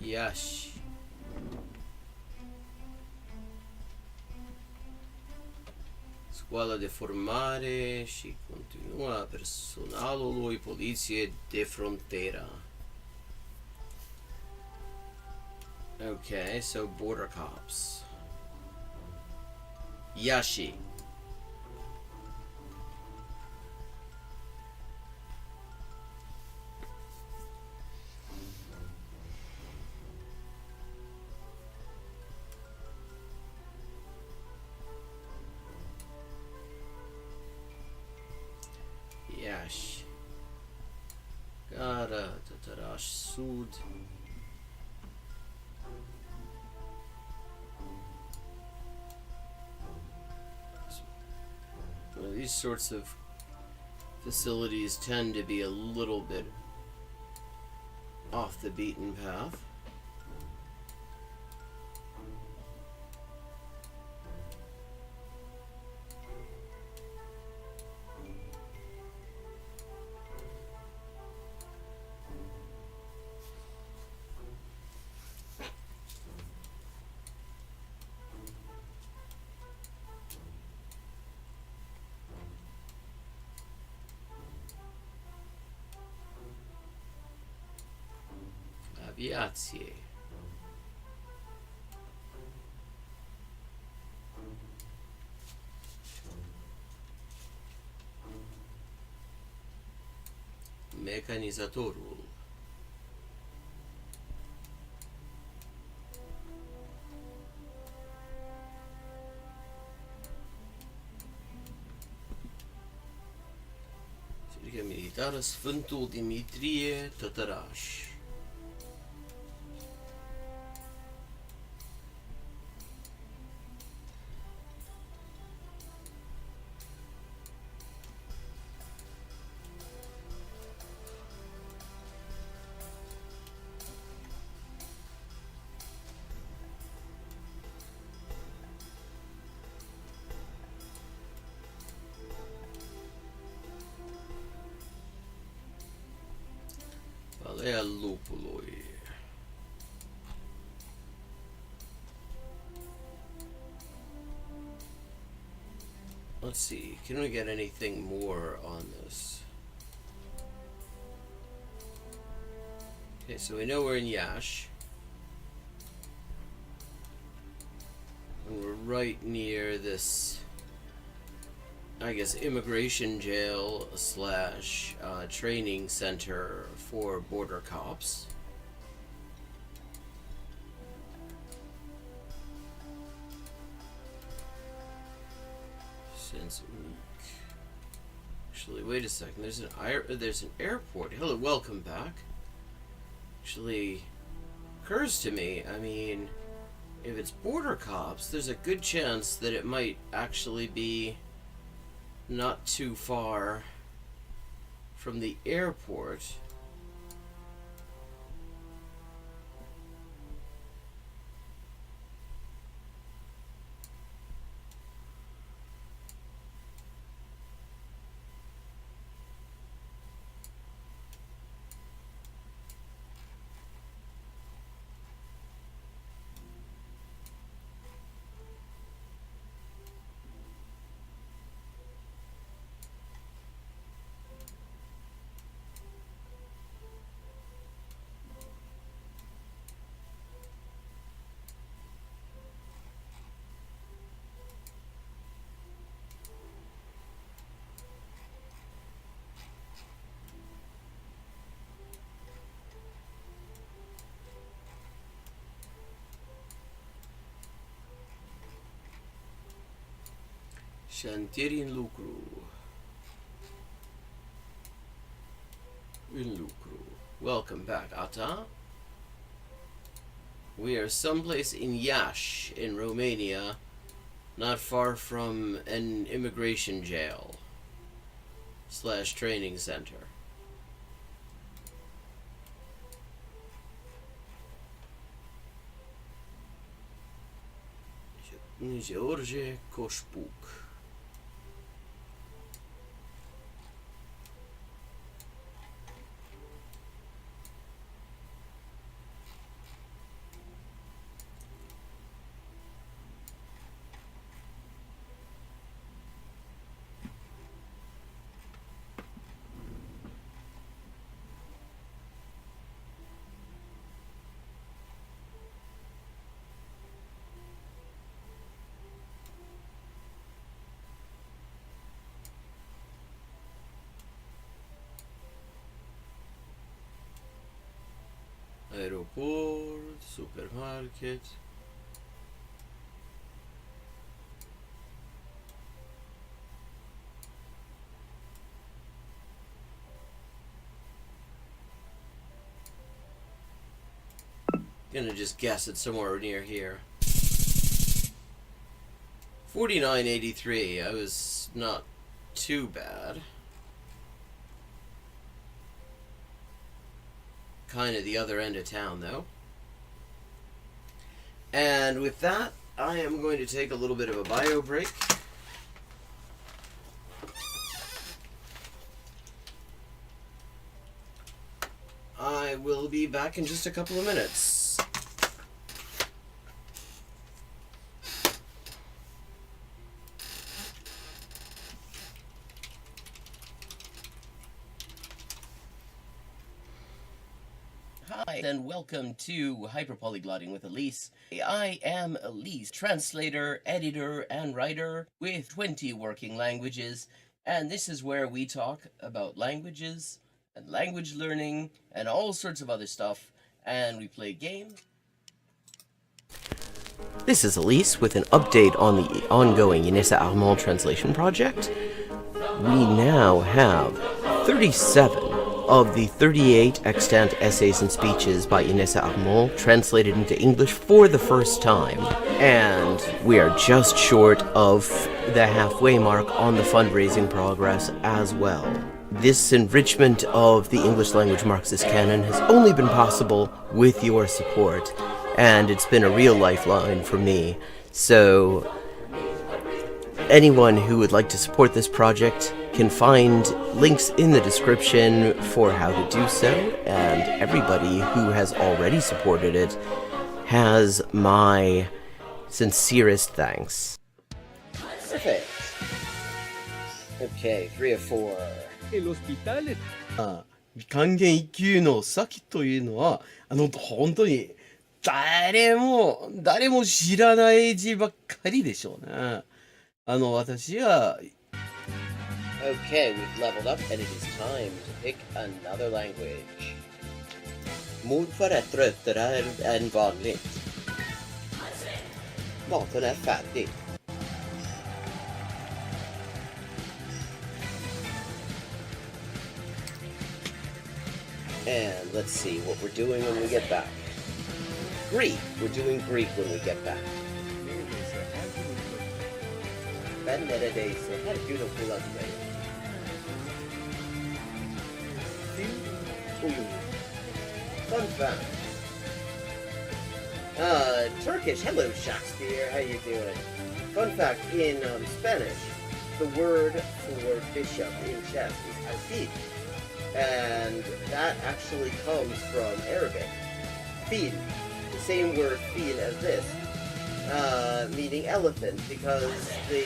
Iași. Școala de formare și continuă a personalului Poliției de Frontieră. Okay, so border cops. Iași. Iași. Gara, Tătăraș Sud. These sorts of facilities tend to be a little bit off the beaten path. Grazie. Mecanizatorul. Sirica militară Sfântul Dimitrie Tătăraș. Alea lupului. Let's see, can we get anything more on this? Okay, so we know we're in Yash. And we're right near this, I guess, immigration jail slash training center for border cops. Since week. Actually, wait a second. There's an airport. Hello, welcome back. Actually, occurs to me. I mean, if it's border cops, there's a good chance that it might actually be not too far from the airport. Șantieri în lucru. În lucru. Welcome back, Ata. We are someplace in Iași, in Romania, not far from an immigration jail slash training center. George Coșpuc. Aeroport, supermarket. Gonna just guess it's somewhere near here. 49.83. I was not too bad. Kind of the other end of town, though. And with that, I am going to take a little bit of a bio break. I will be back in just a couple of minutes. Hi, and welcome to Hyperpolyglotting with Elise. I am Elise, translator, editor, and writer with 20 working languages, and this is where we talk about languages and language learning and all sorts of other stuff, and we play games. This is Elise with an update on the ongoing Geoguessr Armand translation project. We now have 37 of the 38 extant essays and speeches by Geoguessr Armand translated into English for the first time. And we are just short of the halfway mark on the fundraising progress as well. This enrichment of the English language Marxist canon has only been possible with your support, and it's been a real lifeline for me. So anyone who would like to support this project can find links in the description for how to do so, and everybody who has already supported it has my sincerest thanks. Perfect. Okay, 3 of 4. El hospital 還元一級の先というのは、本当に誰も知らない字ばっかりでしょうね。私は Okay, we've leveled up and it is time to pick another language. Morfar är tröttare än vanligt. Maten är färdig. And let's see what we're doing when we get back. Greek. We're doing Greek when we get back. Ben neredeyse her gün okula giderim. Fun fact. Turkish. Hello, Shakespeare. How you doing? Fun fact, in Spanish, the word for bishop in chess is alfil. And that actually comes from Arabic. Fil. The same word fil as this. Meaning elephant, because the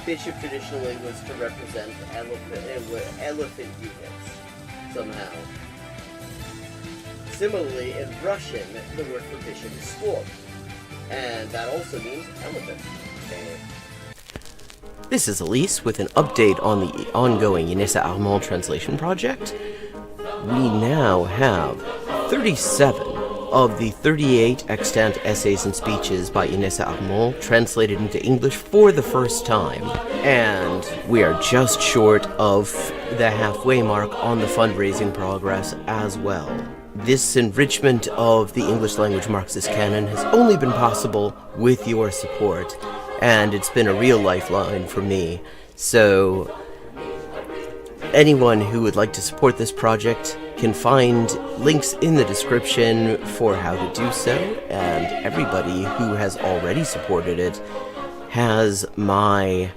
bishop traditionally was to represent elephant units somehow. Similarly, in Russian, the word for bishop is squab, and that also means elephant. This is Elise with an update on the ongoing Geoguessr Armand translation project. We now have 37 of the 38 extant essays and speeches by Geoguessr Armand translated into English for the first time, and we are just short of the halfway mark on the fundraising progress as well. This enrichment of the English language Marxist canon has only been possible with your support, and it's been a real lifeline for me. So anyone who would like to support this project can find links in the description for how to do so, and everybody who has already supported it has my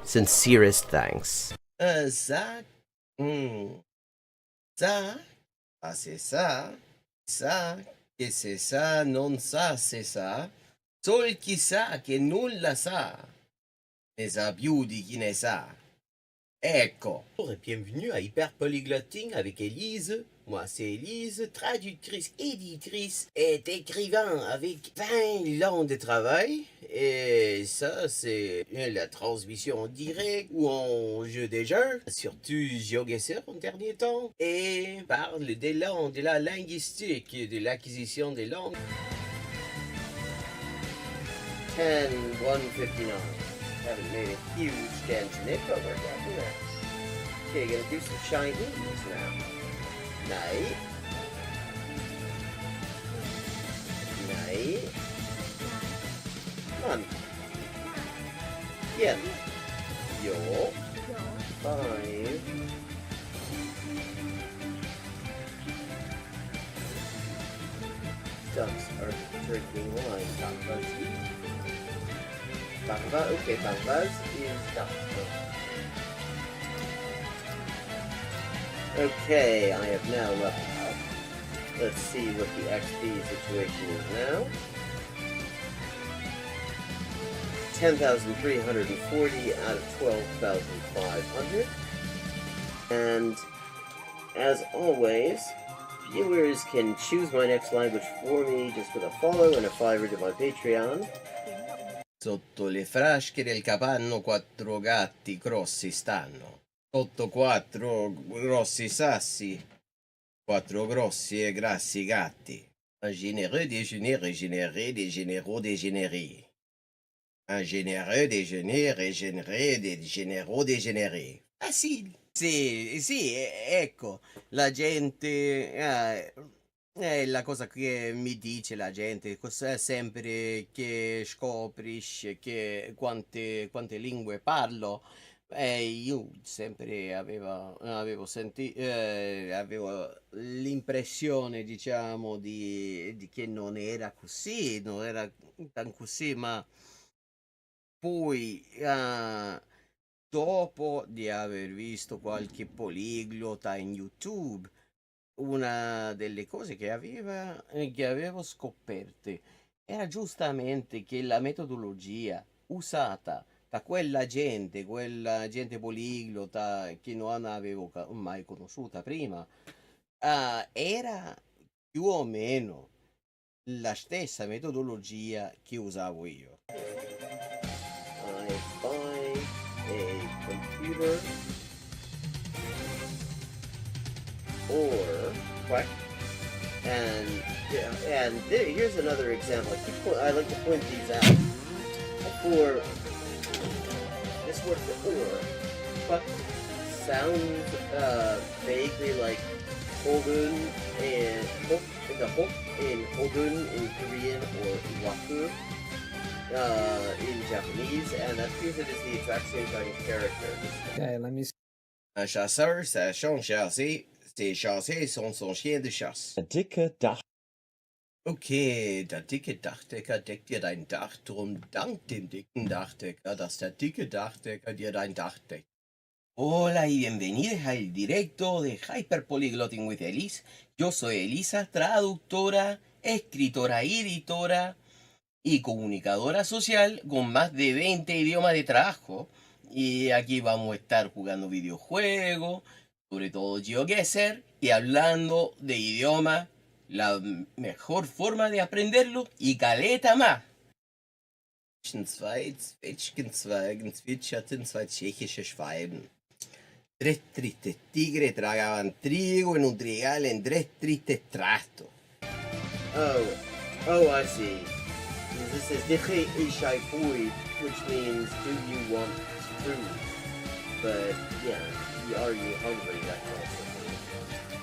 sincerest thanks. Ça, c'est ça, ça, che c'est ça, non ça, c'est ça, sol chi sa che nulla sa, ne sa più di chi ne sa. Ecco. Bonjour et bienvenue à Hyperpolyglotting avec Elise. Moi, c'est Elise, traductrice, éditrice et écrivain avec 20 ans de travail. Et ça, c'est la transmission en direct ou en jeu des jeux, surtout Geoguessr en dernier temps. Et parle des langues, de la linguistique, de l'acquisition des langues. 10-159. Haven't made a huge dent in it, but we're getting there. Okay, gonna do some Chinese now. Night. Night. Come on. Yeah. Yo. 5. Ducks are drinking wine. Bangvas. Bangvas? Okay, Bangvas is duck. Okay, I have now leveled up. Let's see what the XP situation is now. 10,340 out of 12,500. And as always, viewers can choose my next language for me just with a follow and a $5 to my Patreon. Sotto le frasche del capanno 4 gatti grossi stanno. Sotto 4 grossi sassi, 4 grossi e grassi gatti. Un généreux déjeuner régénéré des généraux dégénérés. Un généreux déjeuner régénéré des généraux dégénérés. Facile. Sì, ecco, la gente è la cosa che mi dice la gente, cos'è sempre che scoprisce che quante lingue parlo. Io sempre avevo l'impressione, diciamo, di che non era così, non era tan così, ma poi, dopo di aver visto qualche poliglota in YouTube, una delle cose che avevo scoperte era giustamente che la metodologia usata da quella gente poliglota che non avevo mai conosciuta prima, era più o meno la stessa metodologia che usavo io. I buy a computer or what? And here's another example. I like to point these out. For this word for or, but sounds vaguely like Hogun and the Hok in Hogun in Korean or Waku in Japanese, and that appears it is the exact same kind of character. Okay, let me see. Un chasseur, sa chambre chassée, ses chassés sont son chien de chasse. Der dicke Dach. Okay, der dicke Dachdecker deckt dir dein Dach, drum dank dem dicken Dachdecker, dass der dicke Dachdecker dir dein Dach deckt. Hola y bienvenidos al directo de Hyperpolyglotting with Elise. Yo soy Elisa, traductora, escritora y editora y comunicadora social con más de 20 idiomas de trabajo. Y aquí vamos a estar jugando videojuegos, sobre todo Geoguessr, y hablando de idiomas, la mejor forma de aprenderlo y caleta más. Zwei Zwetschgenzweigen zwitscherten zwei tschechische Schwalben. Tres tristes tigres tragaban trigo en un trigal en tres tristes trastos. Oh, I see. This is Diche Ishai Pui, which means do you want food? But yeah, are you hungry? That kind of thing.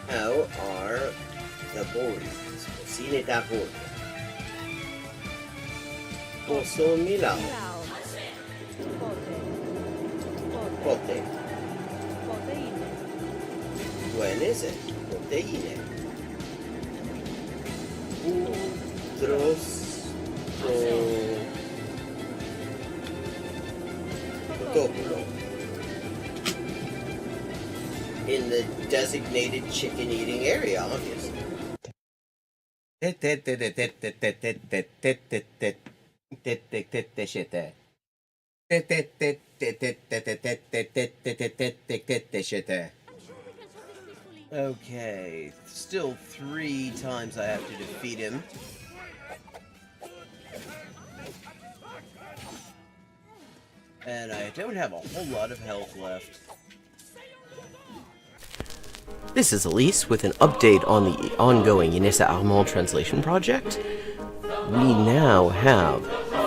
How are the boys? Cocine da boy. Posso Milao. Pote. Buenas, proteine. Totopolo. In the designated chicken eating area, obviously. Okay, still 3 times I have to defeat him. And I don't have a whole lot of health left. This is Elise with an update on the ongoing Inessa Armand translation project. We now have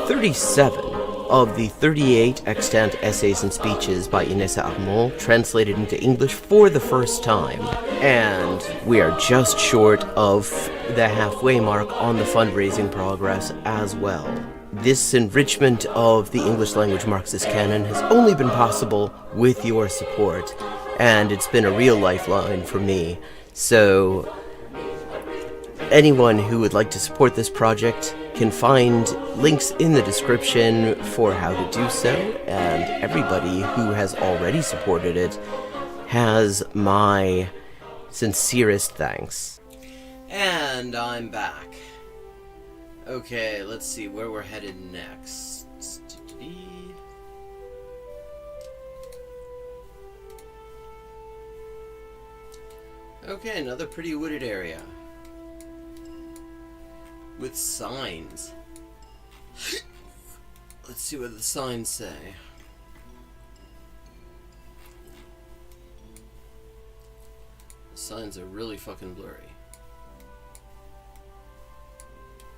37 of the 38 extant essays and speeches by Inessa Armand translated into English for the first time. And we are just short of the halfway mark on the fundraising progress as well. This enrichment of the English language Marxist canon has only been possible with your support, and it's been a real lifeline for me. So anyone who would like to support this project can find links in the description for how to do so, and everybody who has already supported it has my sincerest thanks. And I'm back. Okay, let's see where we're headed next. Okay, another pretty wooded area. With signs. Let's see what the signs say. The signs are really fucking blurry.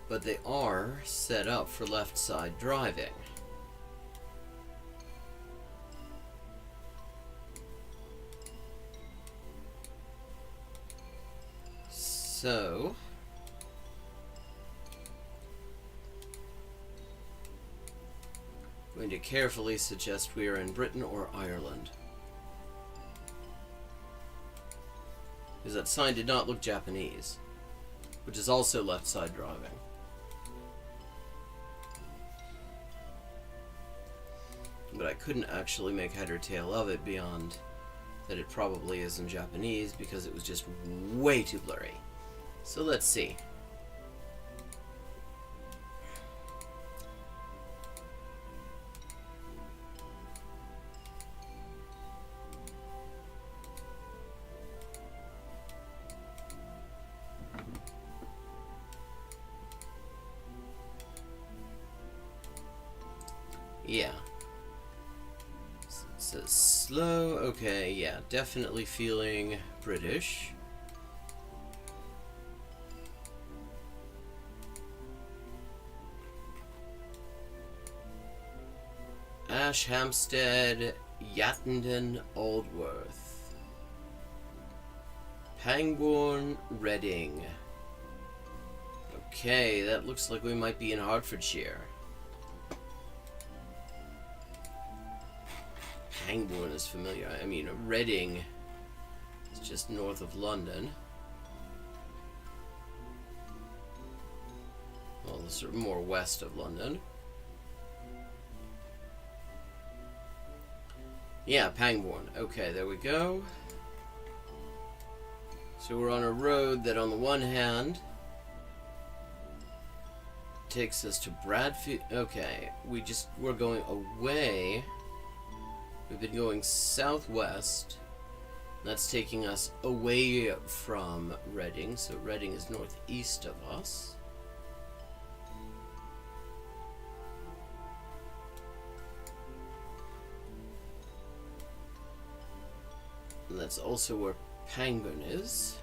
But they are set up for left side driving. So, I'm going to carefully suggest we are in Britain or Ireland. Because that sign did not look Japanese, which is also left side driving. But I couldn't actually make head or tail of it beyond that it probably is in Japanese because it was just way too blurry. So let's see. Yeah. It says slow. Okay, yeah, definitely feeling British. Ash, Hampstead, Yattenden, Aldworth, Pangbourne, Reading. Okay, that looks like we might be in Hertfordshire. Pangbourne is familiar. I mean, Reading is just north of London. Well, sort of more west of London. Yeah, Pangbourne. Okay, there we go. So we're on a road that on the one hand takes us to Bradfield. Okay, we're going away. We've been going southwest. That's taking us away from Reading. So Reading is northeast of us. And that's also where Pangbourne is.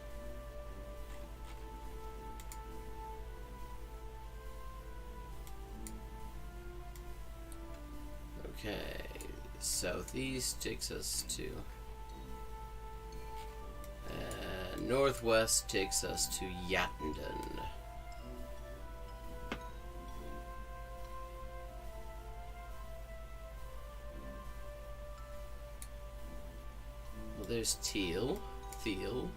Okay, southeast takes us to... and northwest takes us to Yattenden. Well, there's Thiel. Thiel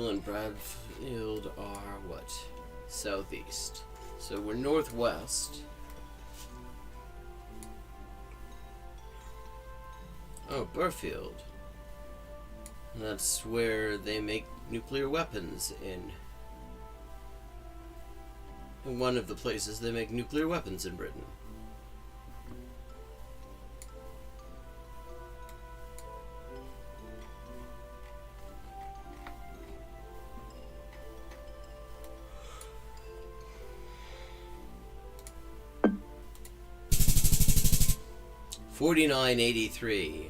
and Bradfield are what? Southeast. So we're northwest. Oh, Burfield. And that's where they make nuclear weapons in one of the places they make nuclear weapons in Britain. $49.83.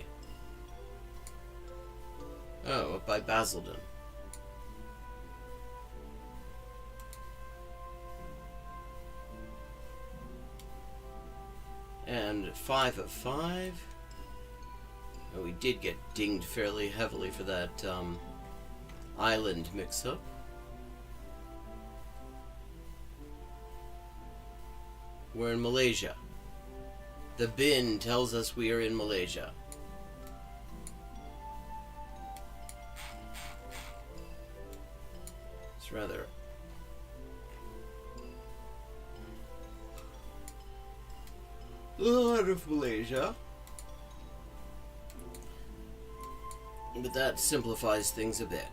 Oh, up by Basildon. And 5 of 5. Oh, we did get dinged fairly heavily for that island mix-up. We're in Malaysia. The bin tells us we are in Malaysia. It's rather... out of Malaysia. But that simplifies things a bit.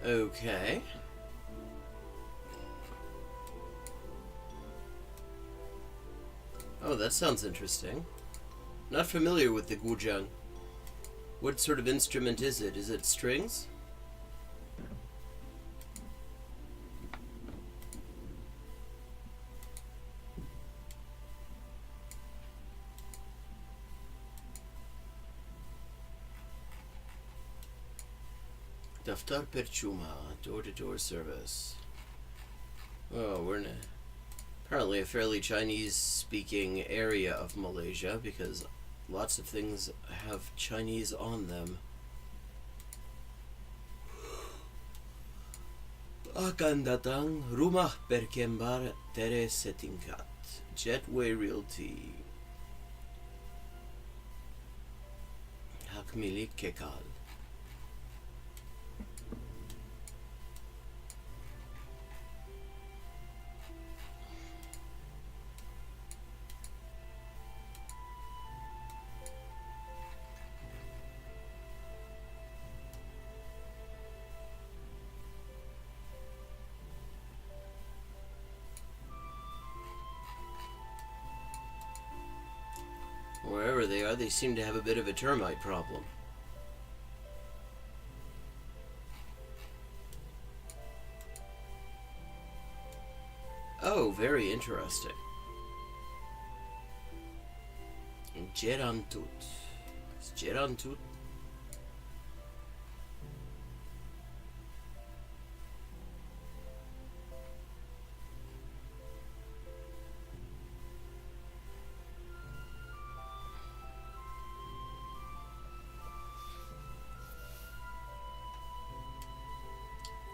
Okay. Oh, that sounds interesting. Not familiar with the guzheng. What sort of instrument is it? Is it strings? Daftar Perchuma, door-to-door service. Oh, we're in apparently a fairly Chinese-speaking area of Malaysia because lots of things have Chinese on them. Akan datang rumah berkembar tere setingkat. Jetway Realty. Hak milik kekal. Wherever they are, they seem to have a bit of a termite problem. Oh, very interesting. Gerantut. Is Gerantut?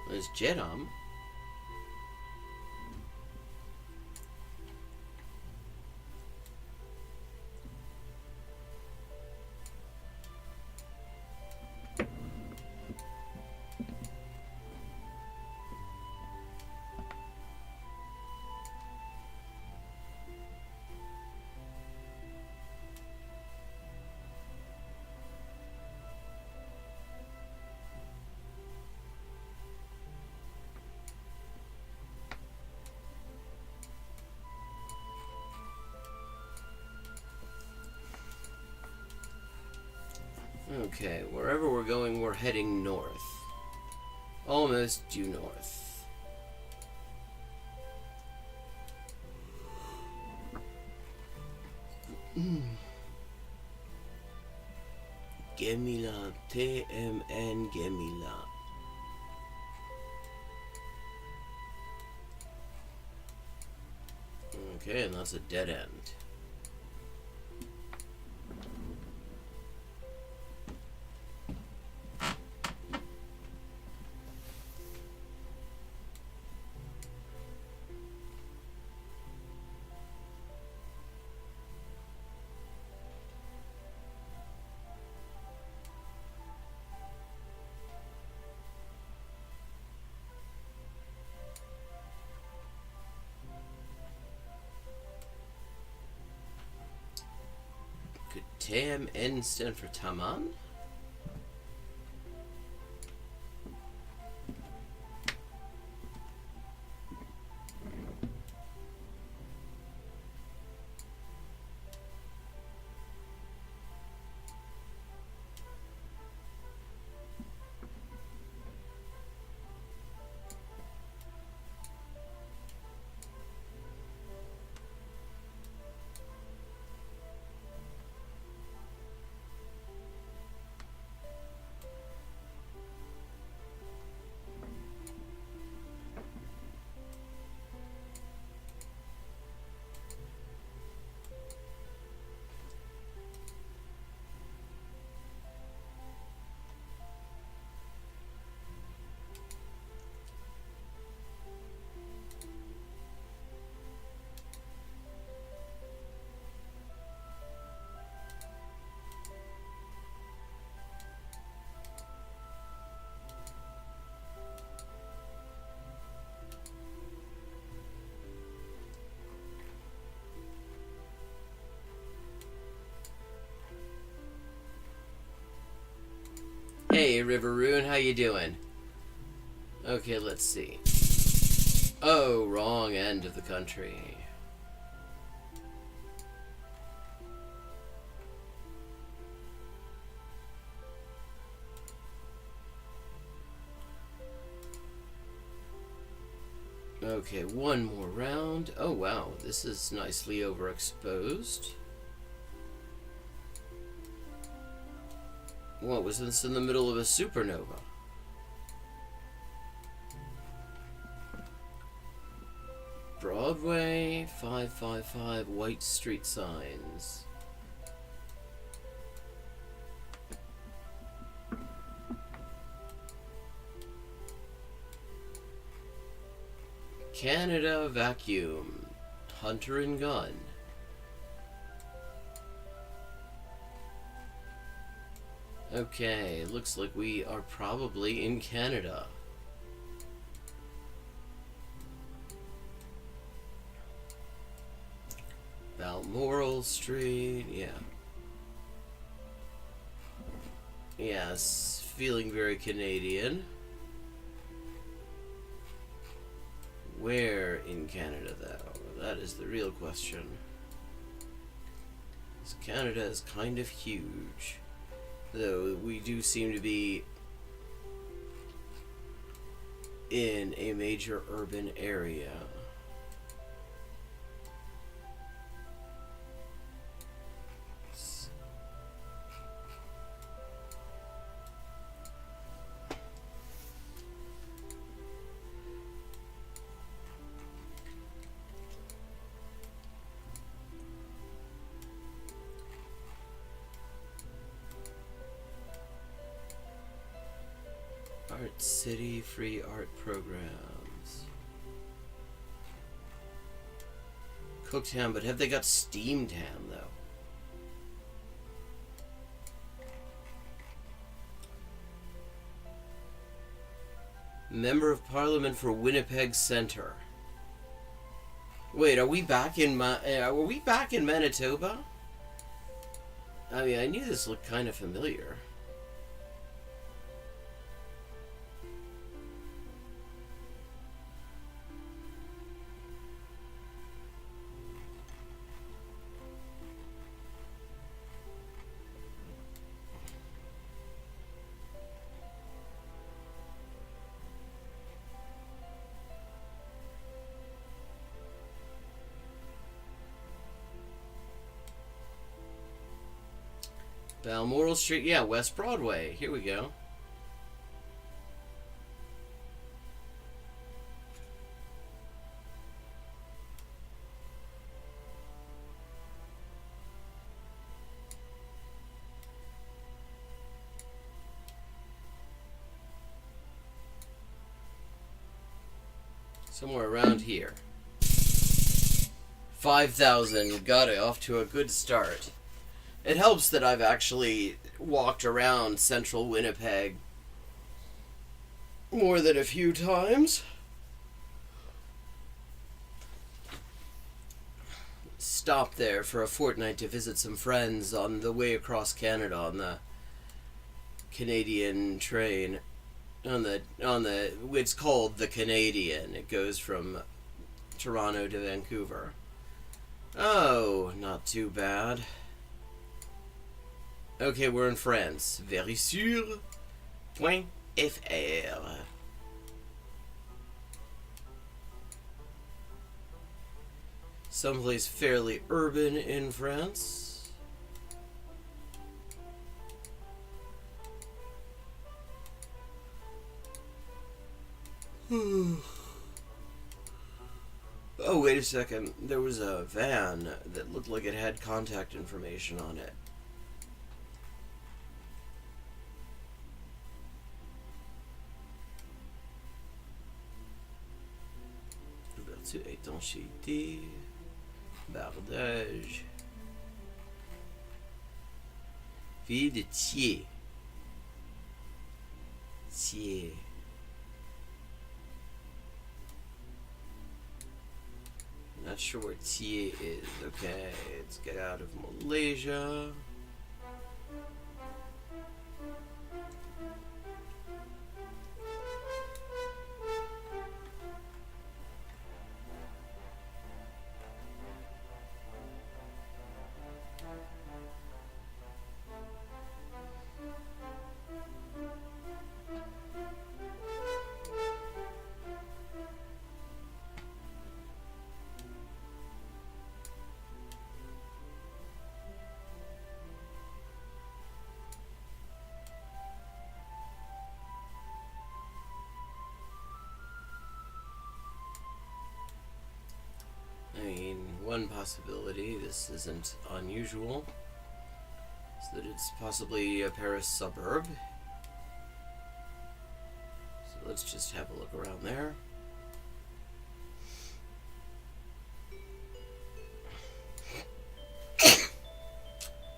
There's Jedam. Okay, wherever we're going, we're heading north. Almost due north. Gemila, TMN Gemila. Okay, and that's a dead end. Could TMN stand for Taman? Hey, Riveroon, how you doing? Okay, let's see. Oh, wrong end of the country. Okay, one more round. Oh wow, this is nicely overexposed. What was this in the middle of a supernova? Broadway, 555, white street signs. Canada vacuum, hunter and gun. Okay, looks like we are probably in Canada. Balmoral Street, yeah. Yes, feeling very Canadian. Where in Canada, though? That is the real question. 'Cause Canada is kind of huge. Though we do seem to be in a major urban area. Art City, free art programs. Cooked ham, but have they got steamed ham, though? Member of Parliament for Winnipeg Centre. Wait, are we back in Manitoba? I mean, I knew this looked kind of familiar. Balmoral Street, yeah, West Broadway. Here we go. Somewhere around here. 5,000. Got it off to a good start. It helps that I've actually walked around central Winnipeg more than a few times. Stopped there for a fortnight to visit some friends on the way across Canada on the Canadian train. It's called the Canadian. It goes from Toronto to Vancouver. Oh, not too bad. Okay, we're in France. Verisure.fr. Someplace fairly urban in France. Oh, wait a second. There was a van that looked like it had contact information on it. Étanchéité, bardage, ville de Thiers. Thiers. Not sure where Thiers is. Okay, let's get out of Malaysia. one possibility, this isn't unusual, is that it's possibly a Paris suburb. So let's just have a look around there.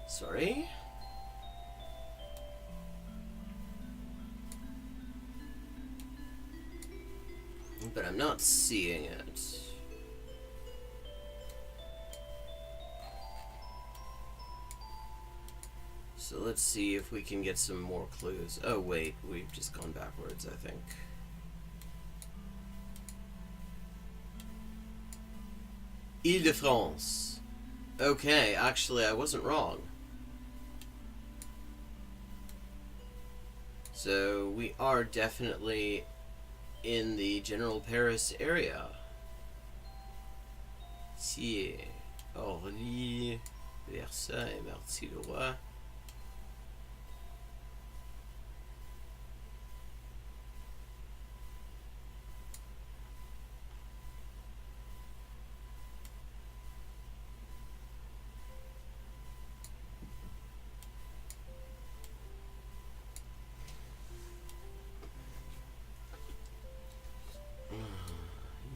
Sorry. But I'm not seeing it. So let's see if we can get some more clues. Oh wait, we've just gone backwards, I think. Île-de-France. Okay, actually I wasn't wrong. So we are definitely in the general Paris area. Si, Orly, Versailles, Marcy-le-Roi.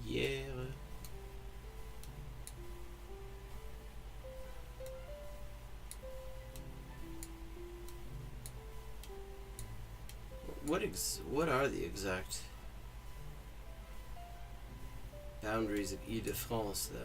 Hier. What are the exact boundaries of Île-de-France, though?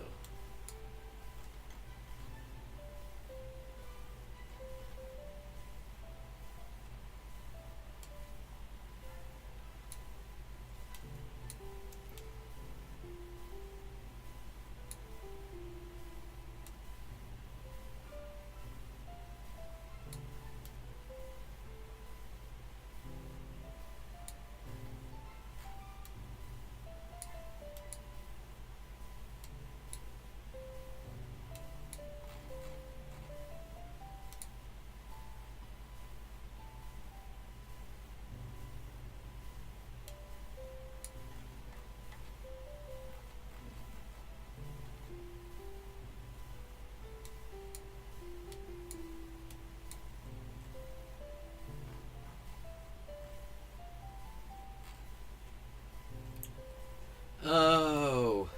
Oh.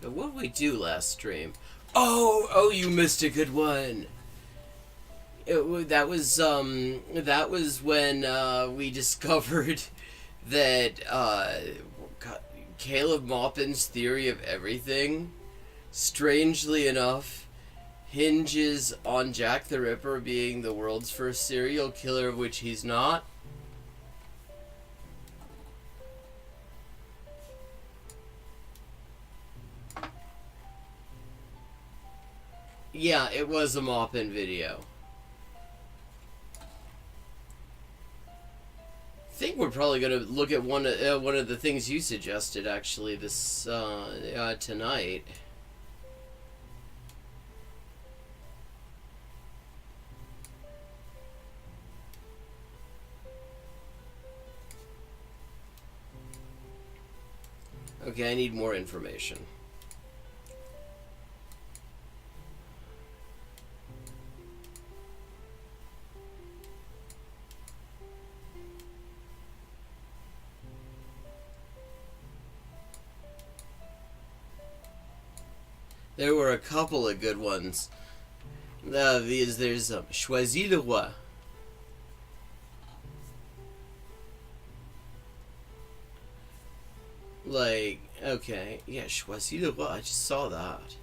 But what did we do last stream? Oh, you missed a good one. That was when we discovered that Caleb Maupin's theory of everything, strangely enough, hinges on Jack the Ripper being the world's first serial killer, of which he's not. Yeah, it was a Maupin video. I think we're probably gonna look at one of the things you suggested actually this tonight. Okay, I need more information. There were a couple of good ones. There's Choisy-le-Roi. Like, okay, yeah, Choisy-le-Roi, I just saw that.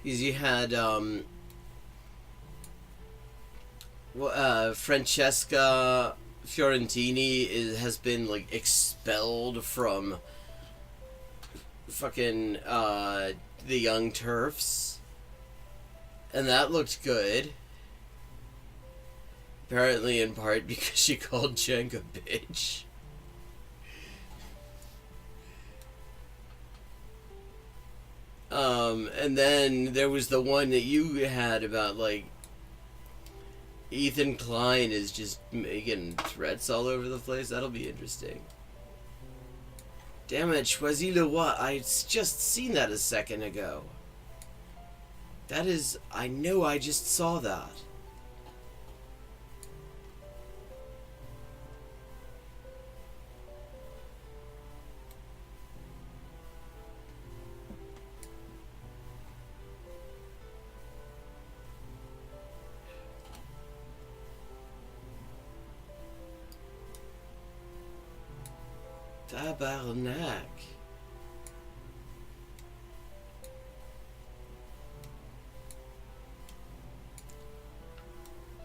Because you had, Francesca Fiorentini has been, like, expelled from fucking the Young Turfs, and that looked good, apparently in part because she called Cenk a bitch. And then there was the one that you had about, like, Ethan Klein is just making threats all over the place. That'll be interesting. Damn it, Choisy-le-Roi. I just seen that a second ago. That is... I know I just saw that. Tabarnak.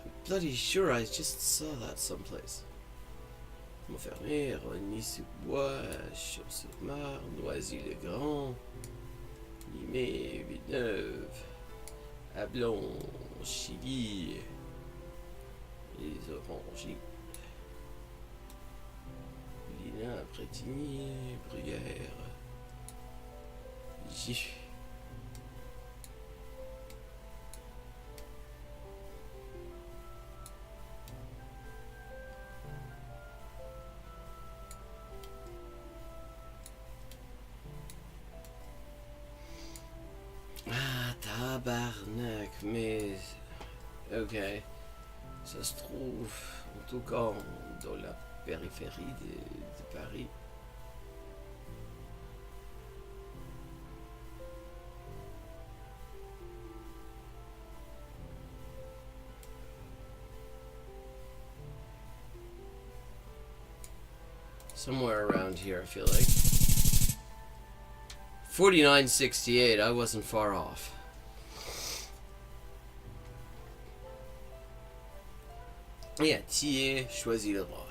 I'm bloody sure I just saw that someplace. Montfermeil, Rogny-sous-Bois, Champs-sur-Marne, Noisy-le-Grand, Limay, Villeneuve, Ablon, Chilly, les Orangeries. Prétigny, Bruyère, J. Ah, tabarnak, mais... Ok. Ça se trouve, en tout cas, dans la périphérie de Paris. Somewhere around here, I feel like. 4968, I wasn't far off. Yeah, Thiers, Choisy-le-Roi.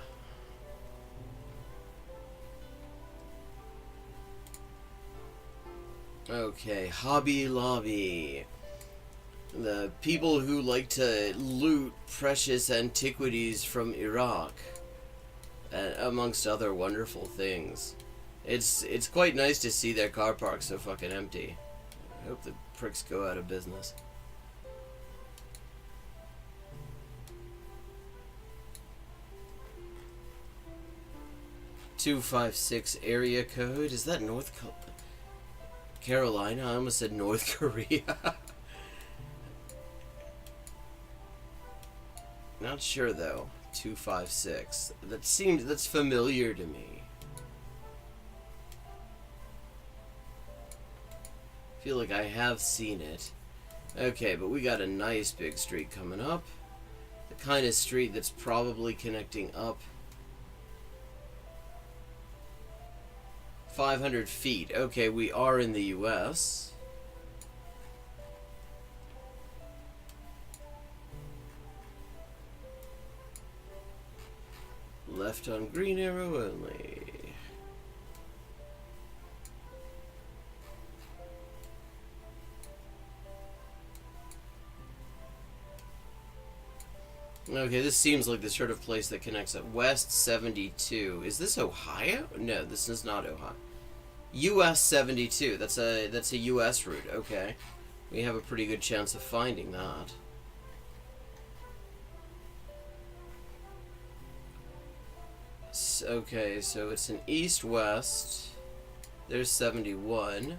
Okay, Hobby Lobby. The people who like to loot precious antiquities from Iraq. Amongst other wonderful things. It's quite nice to see their car park so fucking empty. I hope the pricks go out of business. .256 area code. Is that North Carolina? I almost said North Korea. Not sure though. 256. That's familiar to me. Feel like I have seen it. Okay, but we got a nice big street coming up. The kind of street that's probably connecting up 500 feet. Okay, we are in the US. Left on green arrow only. Okay, this seems like the sort of place that connects at West 72. Is this Ohio? No, this is not Ohio. US 72. That's a US route. Okay. We have a pretty good chance of finding that. Okay, so it's an east-west. There's 71.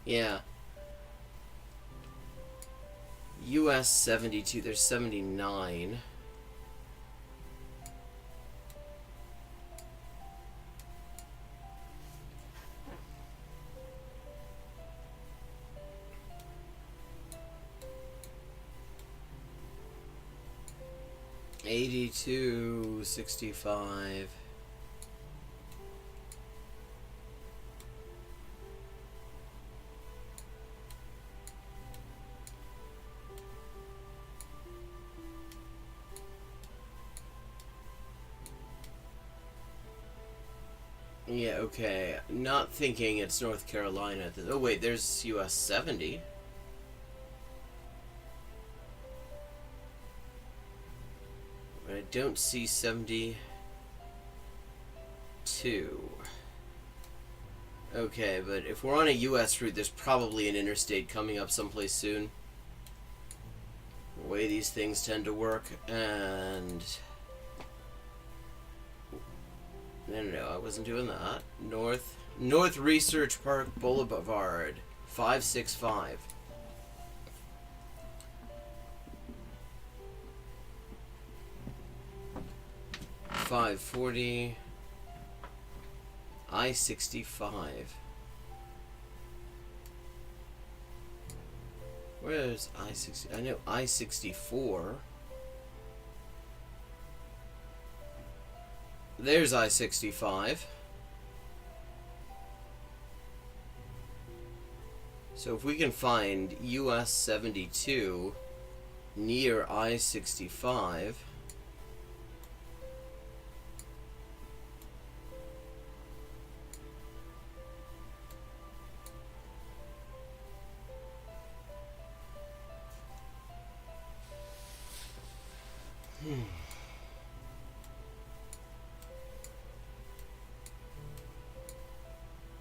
Yeah. US 72, there's 79. $82, $65. Yeah, okay. Not thinking it's North Carolina. Oh wait, there's US 70. I don't see 72. Okay, but if we're on a US route, there's probably an interstate coming up someplace soon. The way these things tend to work, and No, I wasn't doing that. North Research Park Boulevard, 565. $540. I-65. Where's I-60? I know I-64. There's I-65. So if we can find US 72 near I-65,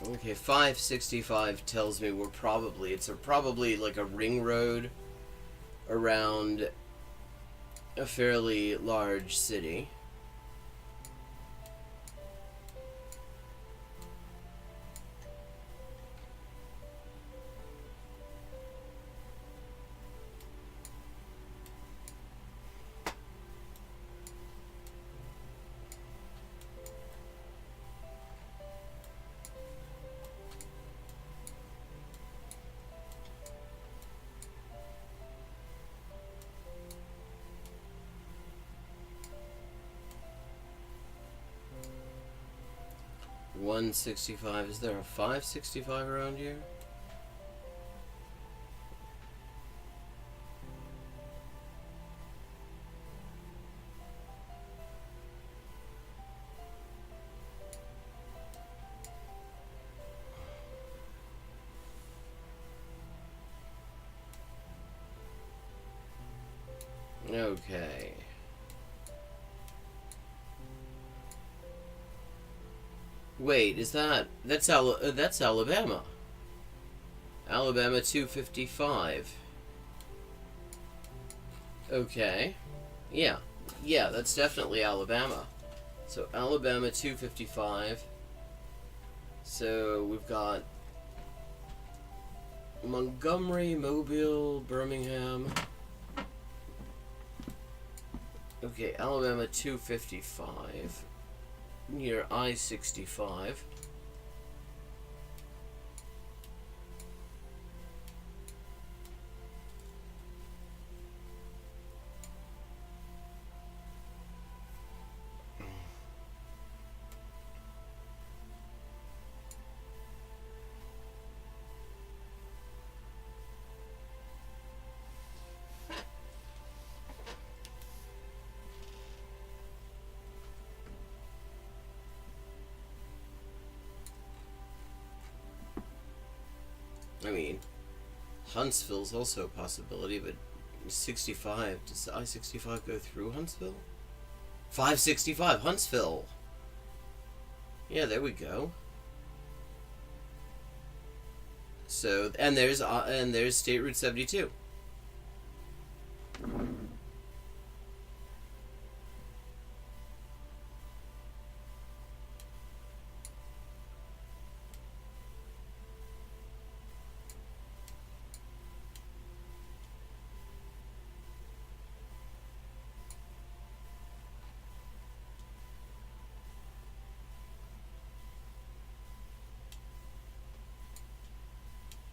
Okay, 565 tells me it's probably like a ring road around a fairly large city. $165. Is there a 565 around here? Okay. Wait, that's Alabama. Alabama 255. Okay. Yeah, that's definitely Alabama. So Alabama 255. So we've got Montgomery, Mobile, Birmingham. Okay, Alabama 255. Near I-65. I mean, Huntsville's also a possibility, but 65, does I-65 go through Huntsville? 565, Huntsville! Yeah, there we go. So, and there's State Route 72.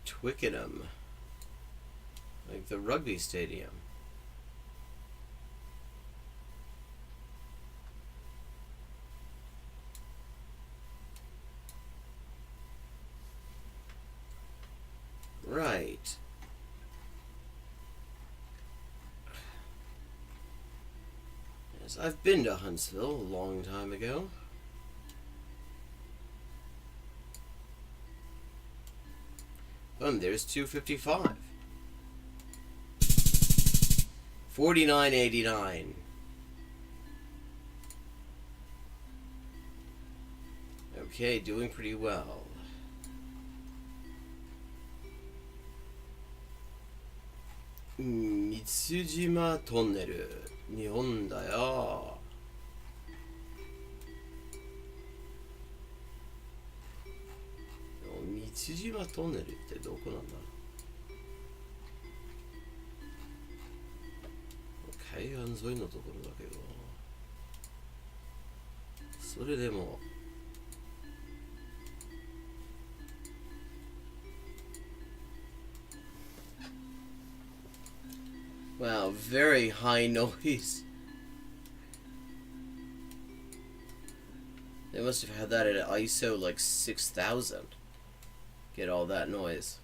Twickenham, like the rugby stadium. Right. Yes, I've been to Huntsville a long time ago. And there's 255. 49.89. Okay, doing pretty well. Mitsujima Tunnel, 日本だよ.父島トンネルってどこなんだ？海岸沿いのところだけど、それでもWow, very high noise. They must have had that at ISO like 6,000. Get all that noise.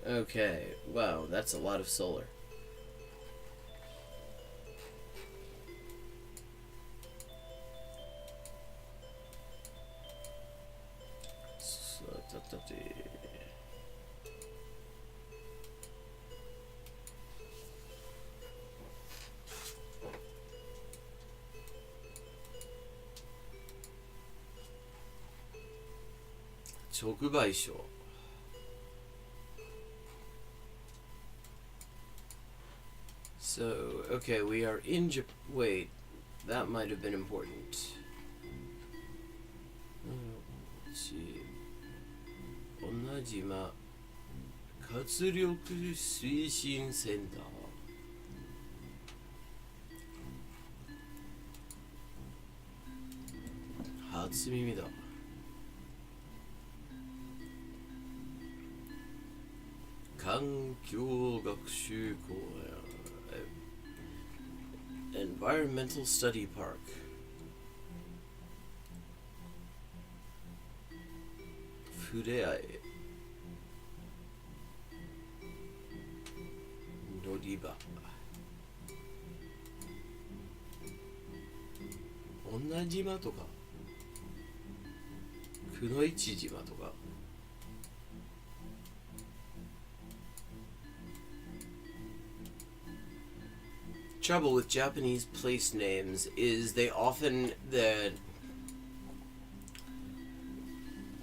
Okay, wow, that's a lot of solar. So, okay, we are in wait, that might have been important. Let's see. 同じ島活力推進センター。初耳だ。環境学習公園 Environmental Study Park ふれあい乗り場女島とかくのいち島とかTrouble with Japanese place names is they often the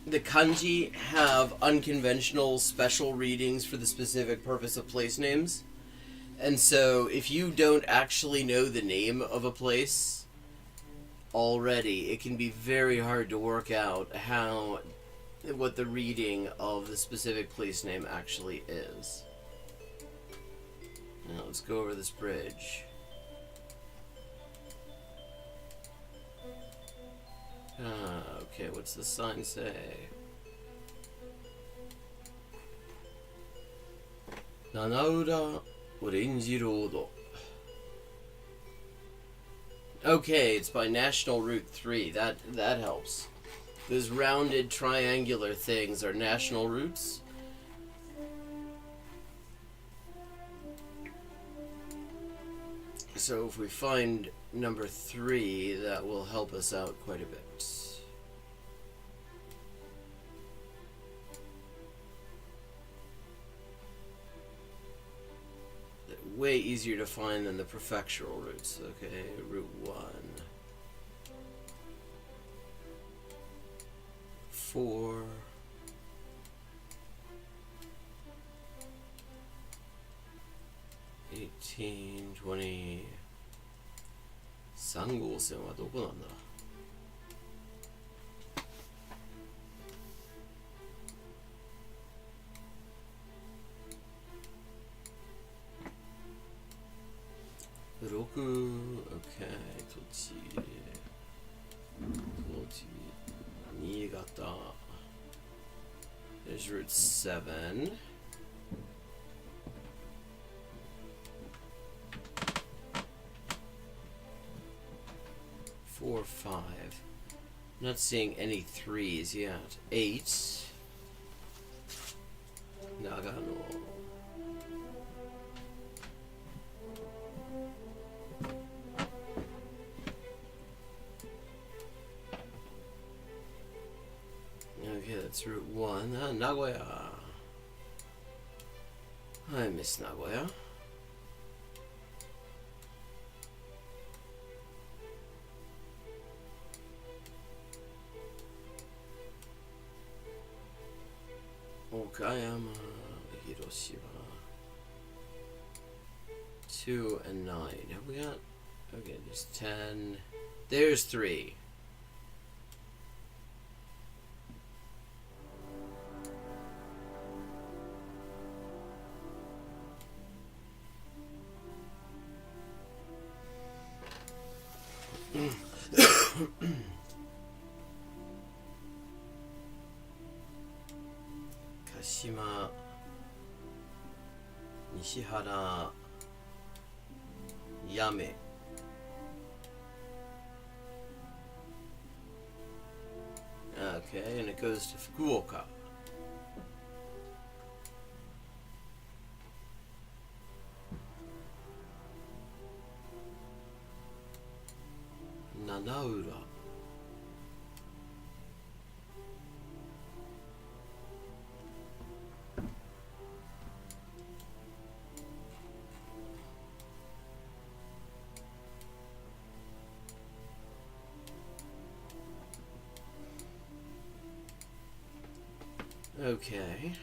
kanji have unconventional special readings for the specific purpose of place names. And so if you don't actually know the name of a place already, it can be very hard to work out what the reading of the specific place name actually is. Now let's go over this bridge. Okay, what's the sign say? Nanaura Orange Road. Okay, it's by National Route 3. That helps. Those rounded triangular things are national routes. So if we find number 3, that will help us out quite a bit. Way easier to find than the prefectural routes. Okay, Route 1. 4. 18, 20. 3号線はどこなんだ6 OK 栃木新潟 There's Route 7 4, 5 Not seeing any 3s yet 8 Nagano Okay, that's Route 1. Nagoya. I miss Nagoya. Okayama, Hiroshima. 2 and 9. Have we got? Okay, there's 10. There's 3. 島、西原、八女。Okay, and it goes to Fukuoka. Nanaura. Okay.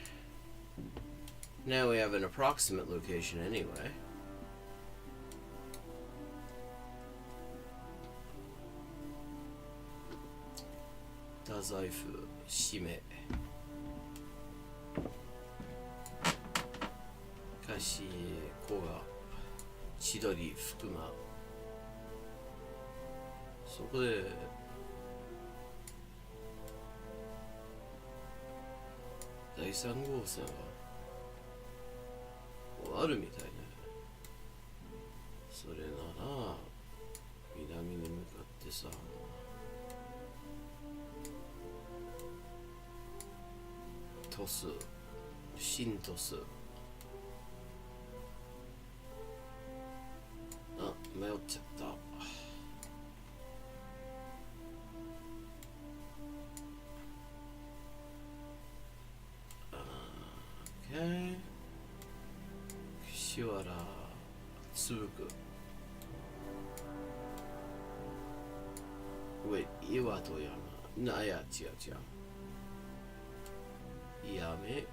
Now we have an approximate location anyway. Dazaifu, Shime. Kashi, Koga, Chidori, Fukuma. そこで第3号線は終わるみたいね。それなら南に向かってさ、トス、新トス。あ、迷っちゃった。Okay. 岸原、つぶく。Wait, 岩と山。いや、違う。やめ。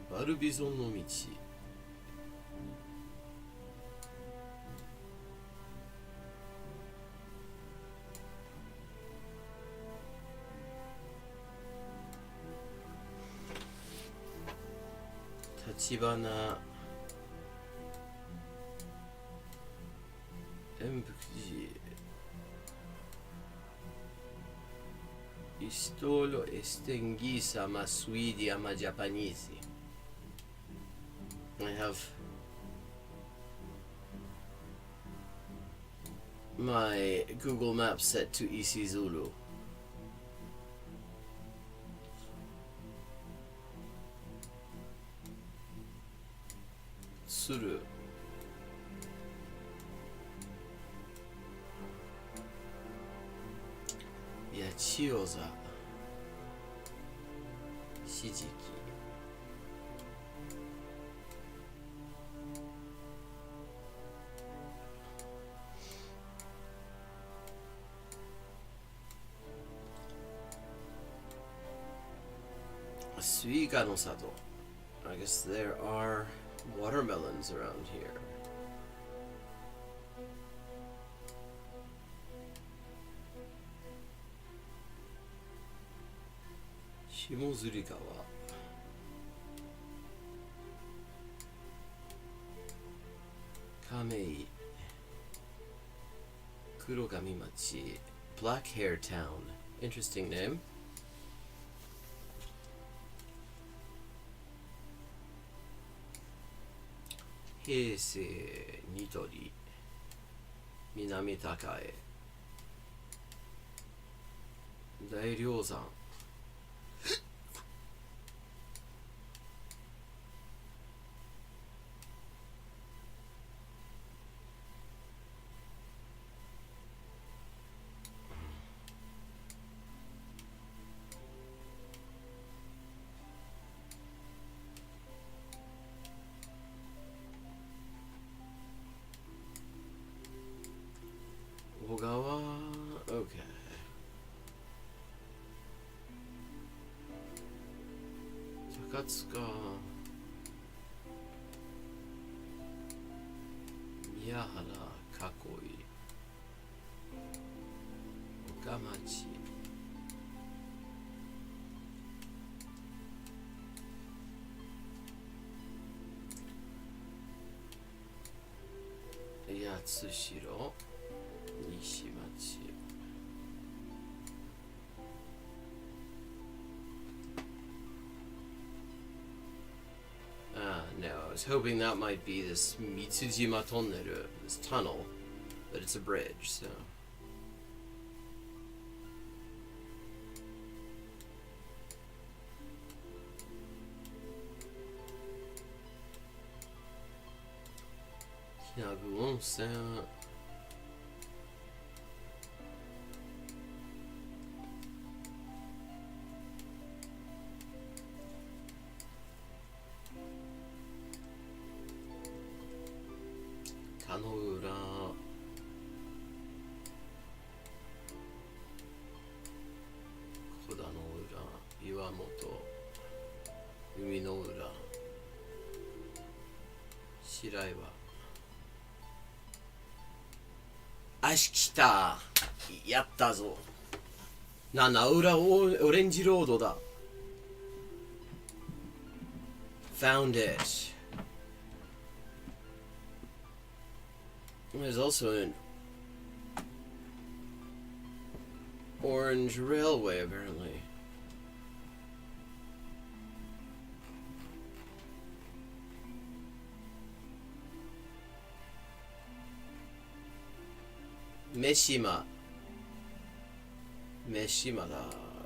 バルビゾンの道。立花、演福寺、Istolo Estenghisa ma Swidi ama Japanese. I have my Google Maps set to Isizulu. Suru. Yachioza. Shijiki. Suiga no Sato. I guess there are watermelons around here. Shimozurikawa. Kamei. Kurogamimachi. Black Hair Town. Interesting name. Heisei, Nitori, Minami Takae, Dairyo-san. Ogawa, okay. Takatsuka, Miyahara, Kakoi, Okamachi, Yatsushiro, Nishimachi, was hoping that might be this Mitsujima Tonneru, this tunnel, but it's a bridge, so. Kinabu Onsen. Kanoura. Koda no ura. Iwamoto. Umi no ura. Shiraiwa. Ashikita! やったぞ。七浦オレンジロードだ。Found it. There's also an orange railway, apparently. Mishima. Mishima da.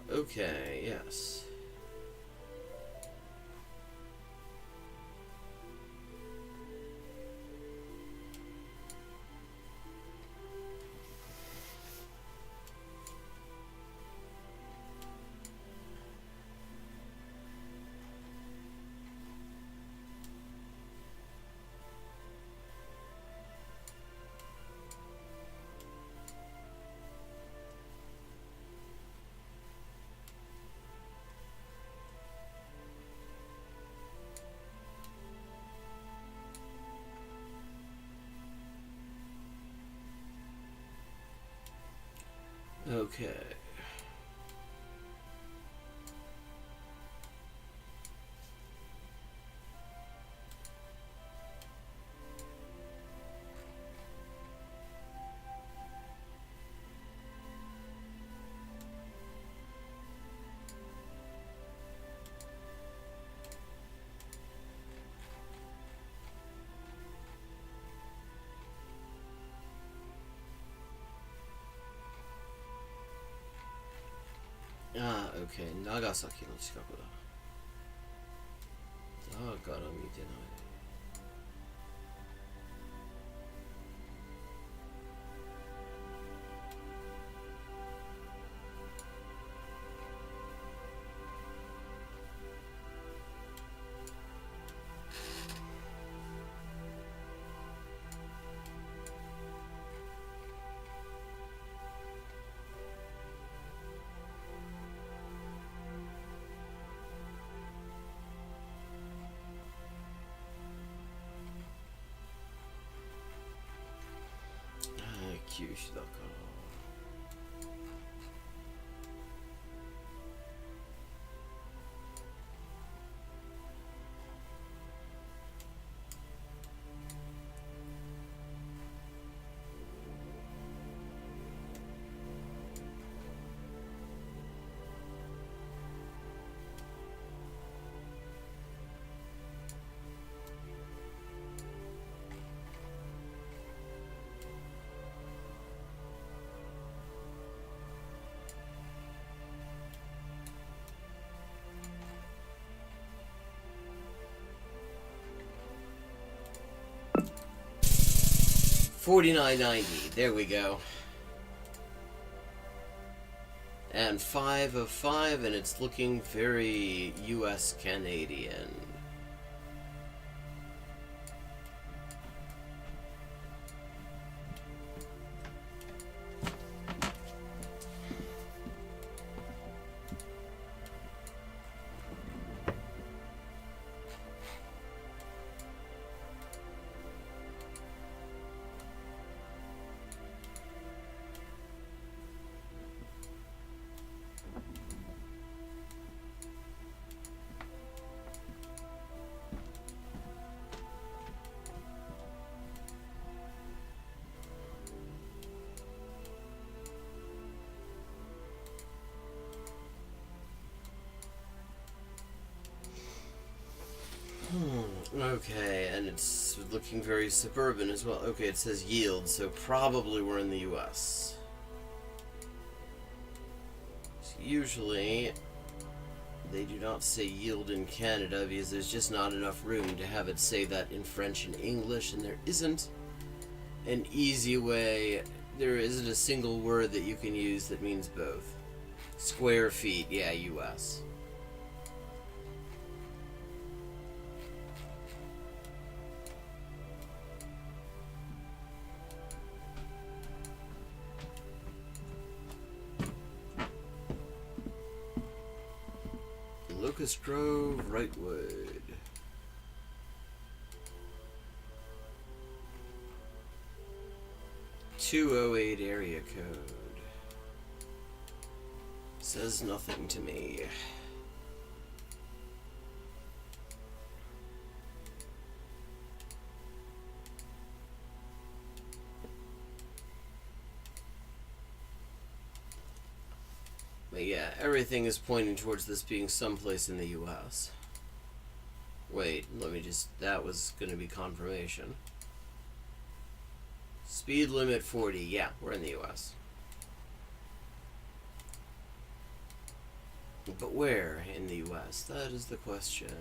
Okay, yes. Okay. Ah, okay. Nagasaki の近くだ。だから見てない。九州だから。$49.90. There we go. And 5 of 5, and it's looking very US Canadian. Okay, and it's looking very suburban as well. Okay, it says yield, so probably we're in the US. So usually, they do not say yield in Canada because there's just not enough room to have it say that in French and English, and there isn't an easy way, there isn't a single word that you can use that means both. Square feet, yeah, US. Locust Grove, Wrightwood. .208 area code. Says nothing to me. But yeah, everything is pointing towards this being someplace in the US. Wait, let me just... That was going to be confirmation. Speed limit 40. Yeah, we're in the US. But where in the US? That is the question.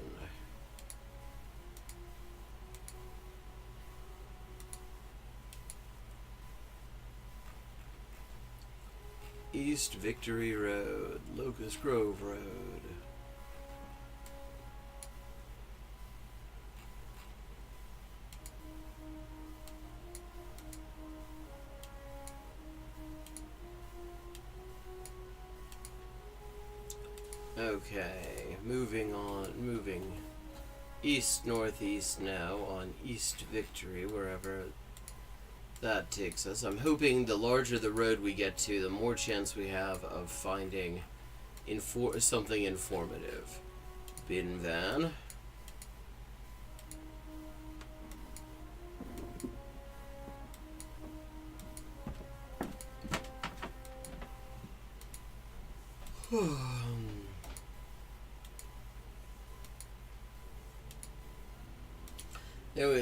East Victory Road, Locust Grove Road. Okay, moving east northeast now on East Victory, wherever that takes us. I'm hoping the larger the road we get to, the more chance we have of finding something informative. Bin van.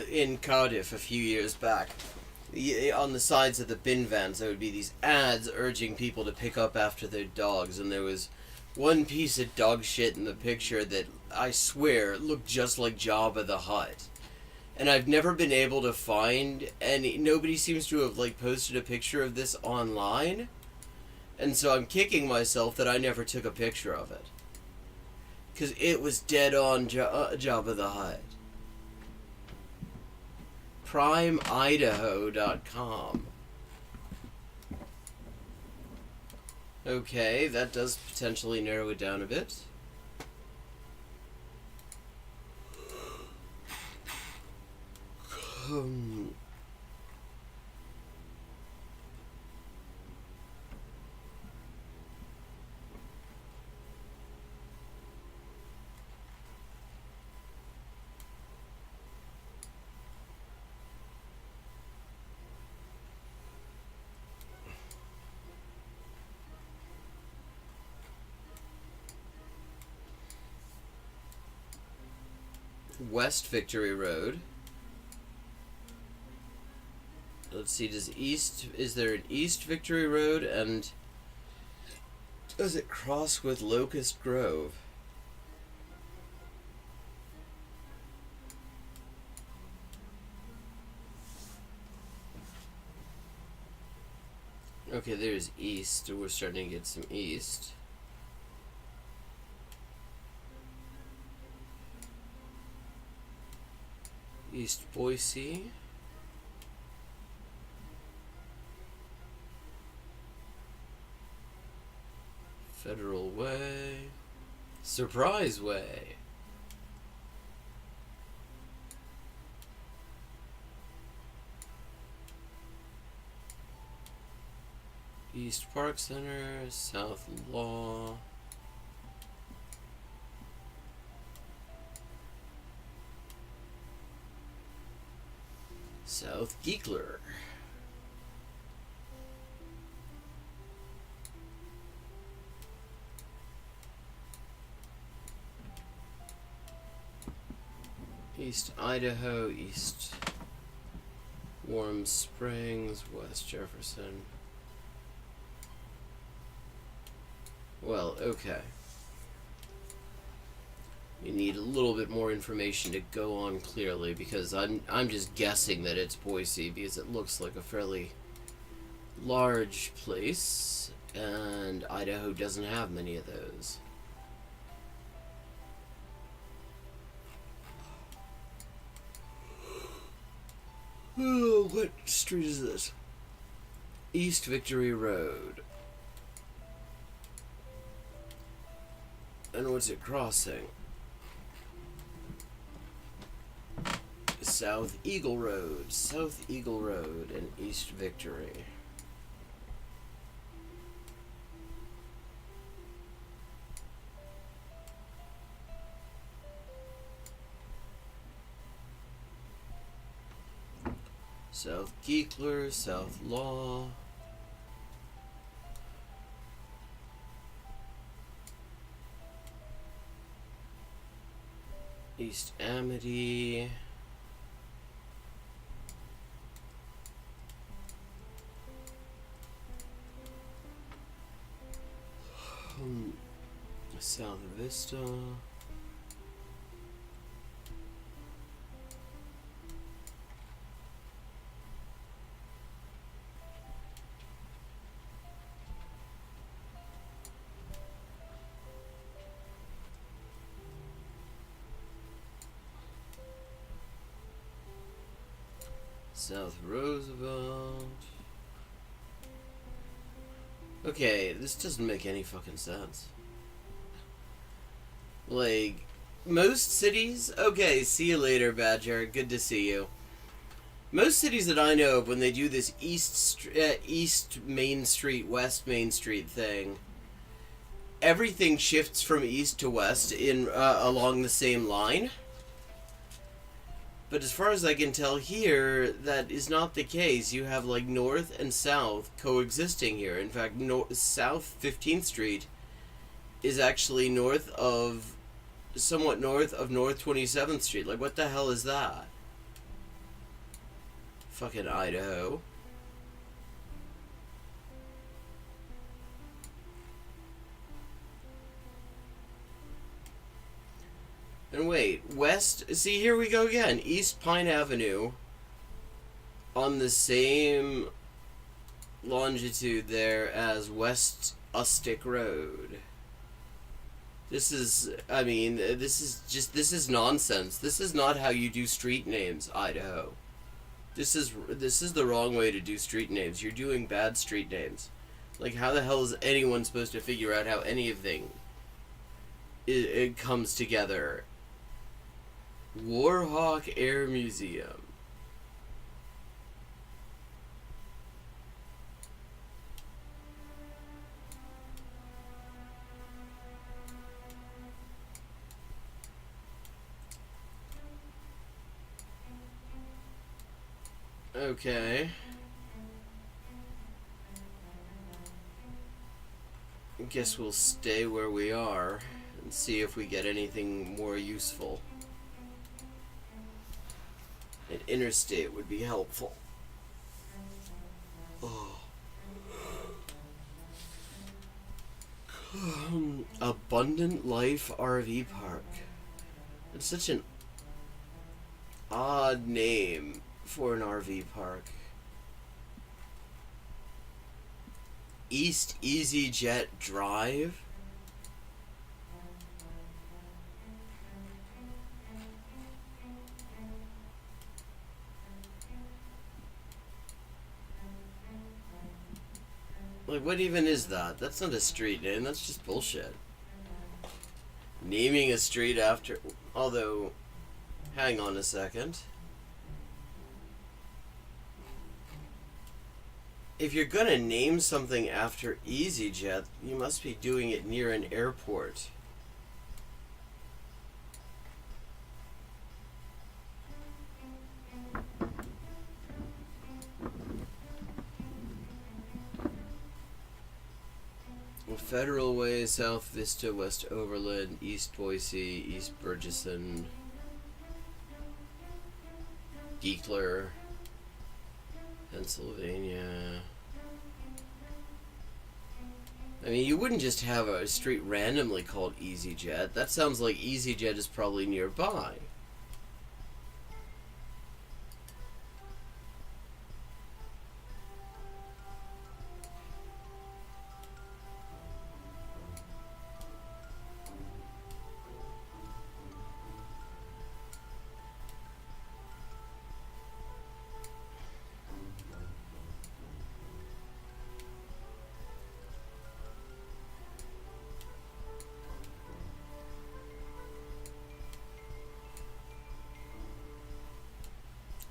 In Cardiff a few years back, on the sides of the bin vans there would be these ads urging people to pick up after their dogs, and there was one piece of dog shit in the picture that I swear looked just like Jabba the Hutt. And I've never been able to find any, nobody seems to have like posted a picture of this online, and so I'm kicking myself that I never took a picture of it, because it was dead on Jabba the Hutt. PrimeIdaho.com. Okay, that does potentially narrow it down a bit. West Victory Road. Let's see, is there an East Victory Road, and does it cross with Locust Grove? Okay, there's east. We're starting to get some east. East Boise. Federal Way. Surprise Way. East Park Center, South Law. South Geekler. East Idaho, East Warm Springs, West Jefferson. Well, okay. We need a little bit more information to go on clearly, because I'm just guessing that it's Boise because it looks like a fairly large place, and Idaho doesn't have many of those. Oh, what street is this? East Victory Road. And what's it crossing? South Eagle Road, and East Victory. South Geekler, South Law. East Amity. South Vista. South Roosevelt. Okay, this doesn't make any fucking sense. Like, most cities... Okay, see you later, Badger. Good to see you. Most cities that I know of, when they do this East Main Street, West Main Street thing, everything shifts from east to west in along the same line. But as far as I can tell here, that is not the case. You have, like, north and south coexisting here. In fact, South 15th Street is actually somewhat north of North 27th Street. Like, what the hell is that? Fucking Idaho. And wait, west... See, here we go again. East Pine Avenue on the same longitude there as West Ustic Road. This is... I mean, this is nonsense. This is not how you do street names, Idaho. This is the wrong way to do street names. You're doing bad street names. Like, how the hell is anyone supposed to figure out how anything it comes together? Warhawk Air Museum. Okay. I guess we'll stay where we are and see if we get anything more useful. An interstate would be helpful. Oh. Abundant Life RV Park. It's such an odd name for an RV park. East EasyJet Drive? Like, what even is that? That's not a street name, that's just bullshit. Naming a street after... Although, hang on a second. If you're gonna name something after EasyJet, you must be doing it near an airport. Federal Way, South Vista, West Overland, East Boise, East Burgesson. Geekler, Pennsylvania. I mean, you wouldn't just have a street randomly called EasyJet. That sounds like EasyJet is probably nearby.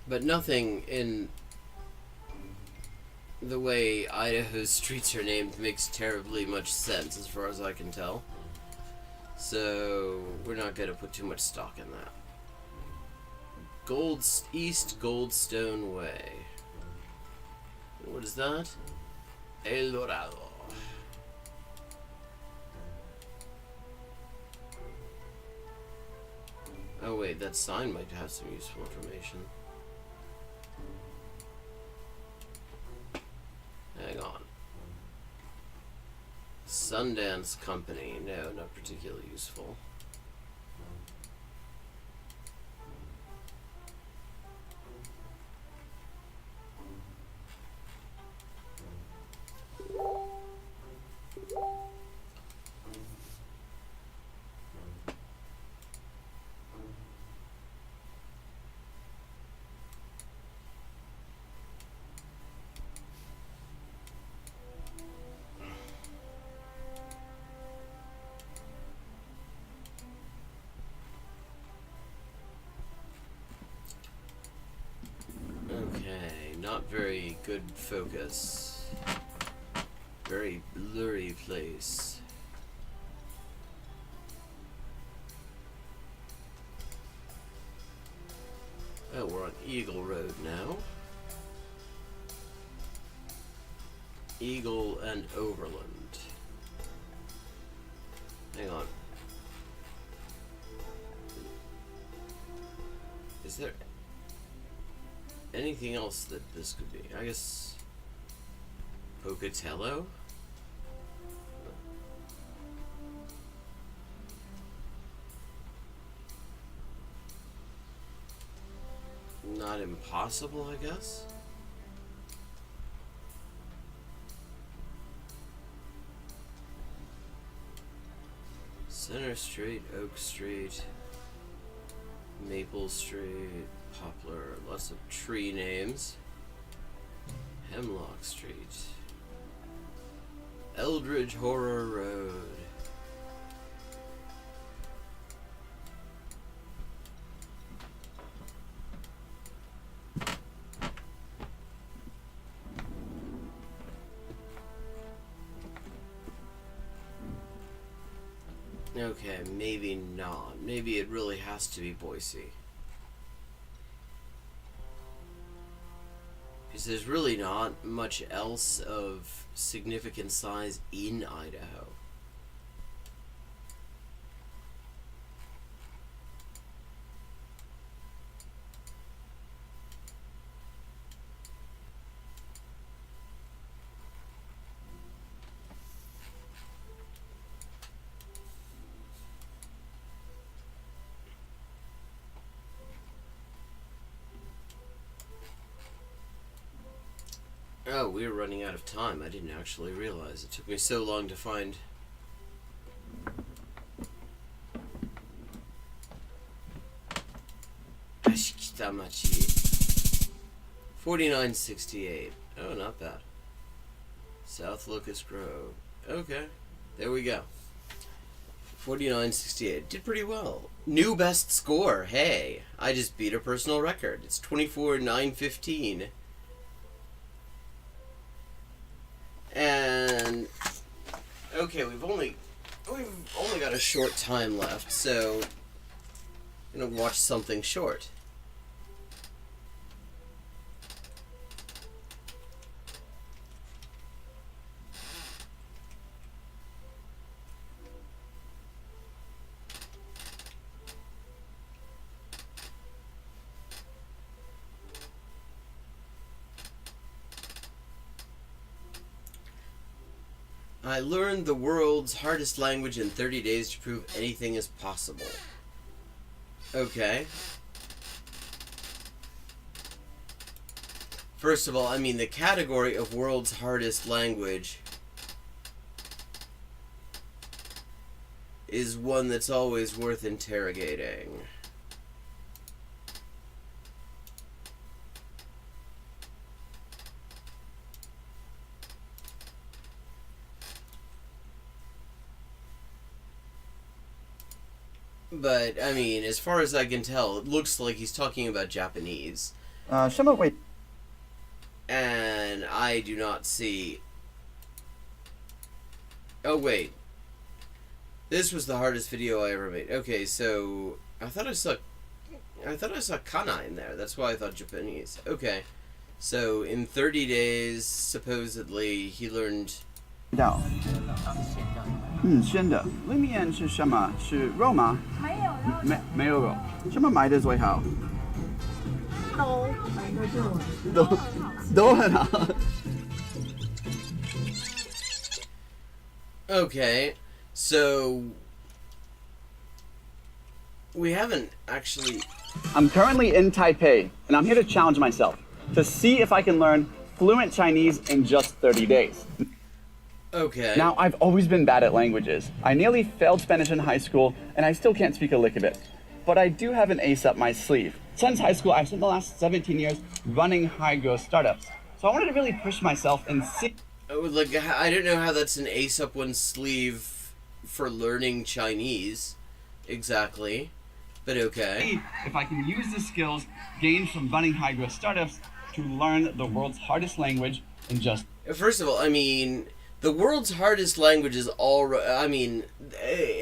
But nothing in the way Idaho's streets are named makes terribly much sense as far as I can tell. So we're not going to put too much stock in that. East Goldstone Way. What is that? El Dorado. Oh wait, that sign might have some useful information. Hang on. Sundance Company. No, not particularly useful. Okay, not very good focus. Very blurry place. Oh, we're on Eagle Road now. Eagle and Overland. Hang on. Is there anything else that this could be? I guess Pocatello? Not impossible, I guess. Center Street, Oak Street, Maple Street, Poplar, lots of tree names. Hemlock Street, Eldridge Horror Road. Okay, maybe not. Maybe it really has to be Boise. Because there's really not much else of significant size in Idaho. Oh, we were running out of time. I didn't actually realize. It took me so long to find. Ashikitamachi. 4968. Oh, not bad. South Locust Grove. Okay. There we go. 4968. Did pretty well. New best score. Hey, I just beat a personal record. It's 24,915. And okay, we've only got a short time left, so I'm gonna watch something short. I learned the world's hardest language in 30 days to prove anything is possible. Okay. First of all, I mean, the category of world's hardest language is one that's always worth interrogating. But, I mean, as far as I can tell, it looks like he's talking about Japanese. 什么伟 And I do not see... Oh, wait. This was the hardest video I ever made. Okay, so... I thought I saw kana in there. That's why I thought Japanese. Okay. So, in 30 days, supposedly, he learned... 道？鲜的。里面是什么？是肉吗？没有肉。什么买的最好？都很好。Okay, so... We haven't actually... I'm currently in Taipei, and I'm here to challenge myself to see if I can learn fluent Chinese in just 30 days. Okay. Now, I've always been bad at languages. I nearly failed Spanish in high school, and I still can't speak a lick of it. But I do have an ace up my sleeve. Since high school, I've spent the last 17 years running high-growth startups. So I wanted to really push myself and see... Like, I don't know how that's an ace up one's sleeve for learning Chinese, exactly. But okay. If I can use the skills gained from running high-growth startups to learn the world's hardest language in just... First of all, I mean... The world's hardest language is all... I mean,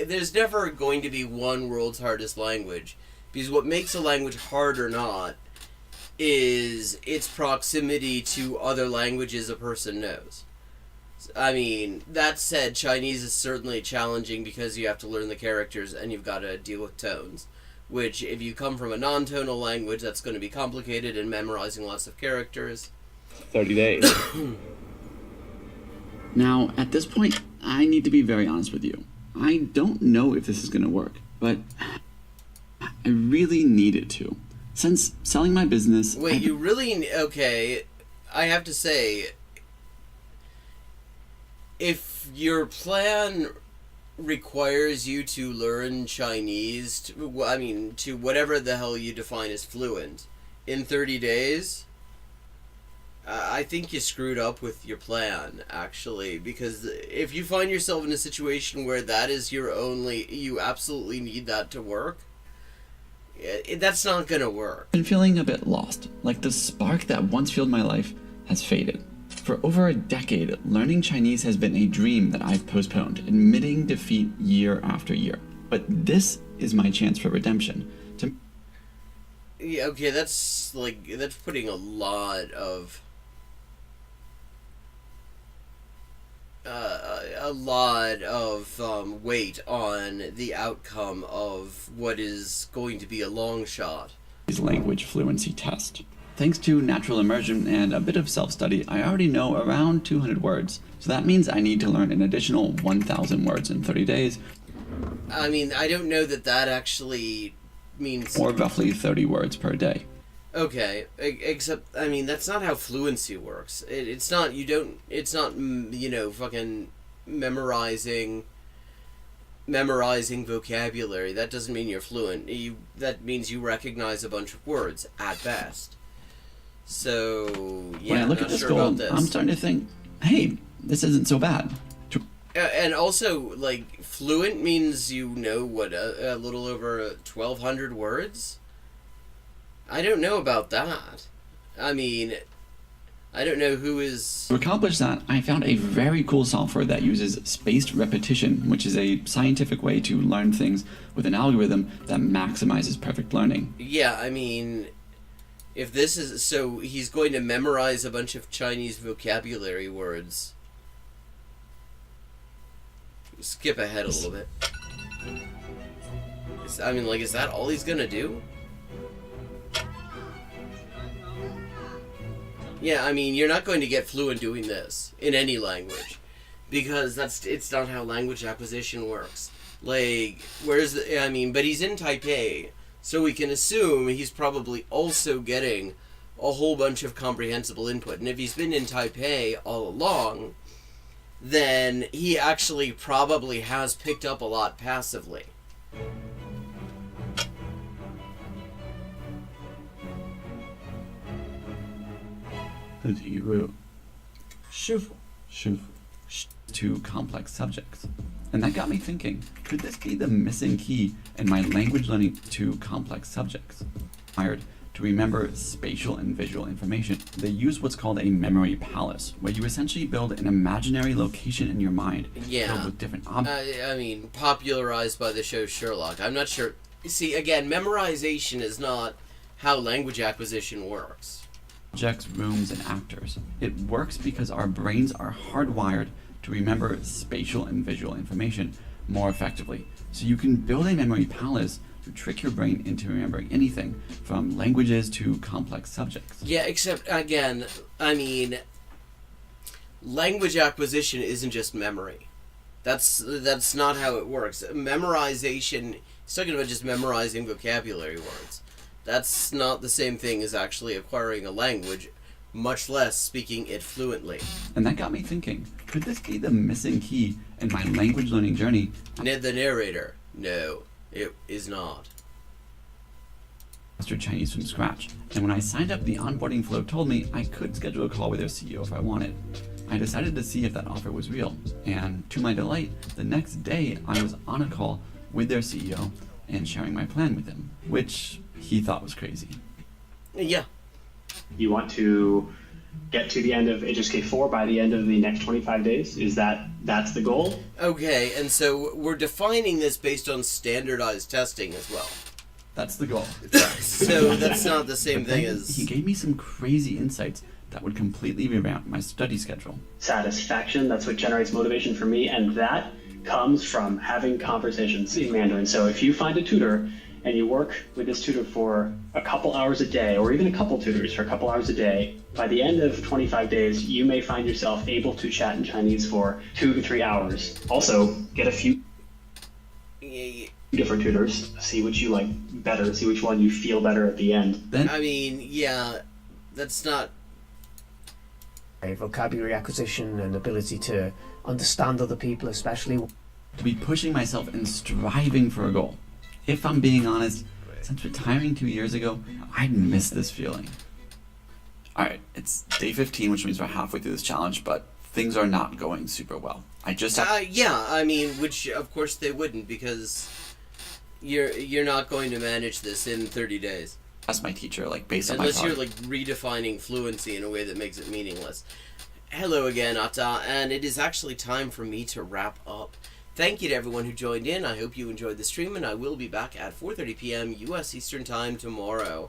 there's never going to be one world's hardest language. Because what makes a language hard or not is its proximity to other languages a person knows. I mean, that said, Chinese is certainly challenging because you have to learn the characters and you've got to deal with tones. Which, if you come from a non-tonal language, that's going to be complicated and memorizing lots of characters. 30 days. Now, at this point, I need to be very honest with you. I don't know if this is going to work, but I really need it to. Since selling my business... Wait, you really... Okay, I have to say, if your plan requires you to learn Chinese, to whatever the hell you define as fluent, in 30 days... I think you screwed up with your plan, actually, because if you find yourself in a situation where that is your only... You absolutely need that to work, that's not gonna work. I've been feeling a bit lost, like the spark that once fueled my life has faded. For over a decade, learning Chinese has been a dream that I've postponed, admitting defeat year after year. But this is my chance for redemption. Yeah, okay, that's putting a lot of... weight on the outcome of what is going to be a long shot. Language fluency test. Thanks to natural immersion and a bit of self-study, I already know around 200 words. So that means I need to learn an additional 1,000 words in 30 days. I mean, I don't know that actually means... Or roughly 30 words per day. Okay, except, I mean, that's not how fluency works. It's not, fucking memorizing vocabulary. That doesn't mean you're fluent. That means you recognize a bunch of words, at best. So, yeah, when I look at this goal, I'm starting to think, hey, this isn't so bad. And also, like, fluent means you know, what, a little over 1,200 words? I don't know about that. I mean, I don't know who is... To accomplish that, I found a very cool software that uses spaced repetition, which is a scientific way to learn things with an algorithm that maximizes perfect learning. Yeah, I mean, if this is... So, he's going to memorize a bunch of Chinese vocabulary words. Skip ahead a little bit. Is that all he's gonna do? Yeah, I mean, you're not going to get fluent doing this in any language. because it's not how language acquisition works. Like, but he's in Taipei, so we can assume he's probably also getting a whole bunch of comprehensible input. And if he's been in Taipei all along, then he actually probably has picked up a lot passively. 师傅 two complex subjects. And that got me thinking, could this be the missing key in my language learning to complex subjects? Hired to remember spatial and visual information. They use what's called a memory palace, where you essentially build an imaginary location in your mind filled with different objects. Popularized by the show Sherlock. I'm not sure. See, again, memorization is not how language acquisition works. Objects, rooms, and actors. It works because our brains are hardwired to remember spatial and visual information more effectively. So you can build a memory palace to trick your brain into remembering anything from languages to complex subjects. Yeah, except, again, language acquisition isn't just memory. That's not how it works. Memorization, he's talking about just memorizing vocabulary words. That's not the same thing as actually acquiring a language, much less speaking it fluently. And that got me thinking, could this be the missing key in my language learning journey? The narrator, no, it is not. Master Chinese from scratch. And when I signed up, the onboarding flow told me I could schedule a call with their CEO if I wanted. I decided to see if that offer was real. And to my delight, the next day I was on a call with their CEO and sharing my plan with him, which he thought was crazy. Yeah. You want to get to the end of HSK4 by the end of the next 25 days? That's the goal? Okay, and so we're defining this based on standardized testing as well. That's the goal. So that's not the same thing as... He gave me some crazy insights that would completely revamp my study schedule. Satisfaction, that's what generates motivation for me, and that comes from having conversations in Mandarin. So if you find a tutor and you work with this tutor for a couple hours a day, or even a couple tutors for a couple hours a day, by the end of 25 days, you may find yourself able to chat in Chinese for 2 to 3 hours. Also, get a few different tutors, see what you like better, see which one you feel better at the end. That's not... Vocabulary acquisition and ability to understand other people, especially. To be pushing myself and striving for a goal. If I'm being honest, since retiring 2 years ago, I'd miss this feeling. Alright, it's day 15, which means we're halfway through this challenge, but things are not going super well. I just have... which of course they wouldn't, because you're not going to manage this in 30 days. Ask my teacher, based on my Unless you're, redefining fluency in a way that makes it meaningless. Hello again, Ata, and it is actually time for me to wrap up. Thank you to everyone who joined in. I hope you enjoyed the stream, and I will be back at 4:30 p.m. U.S. Eastern Time tomorrow.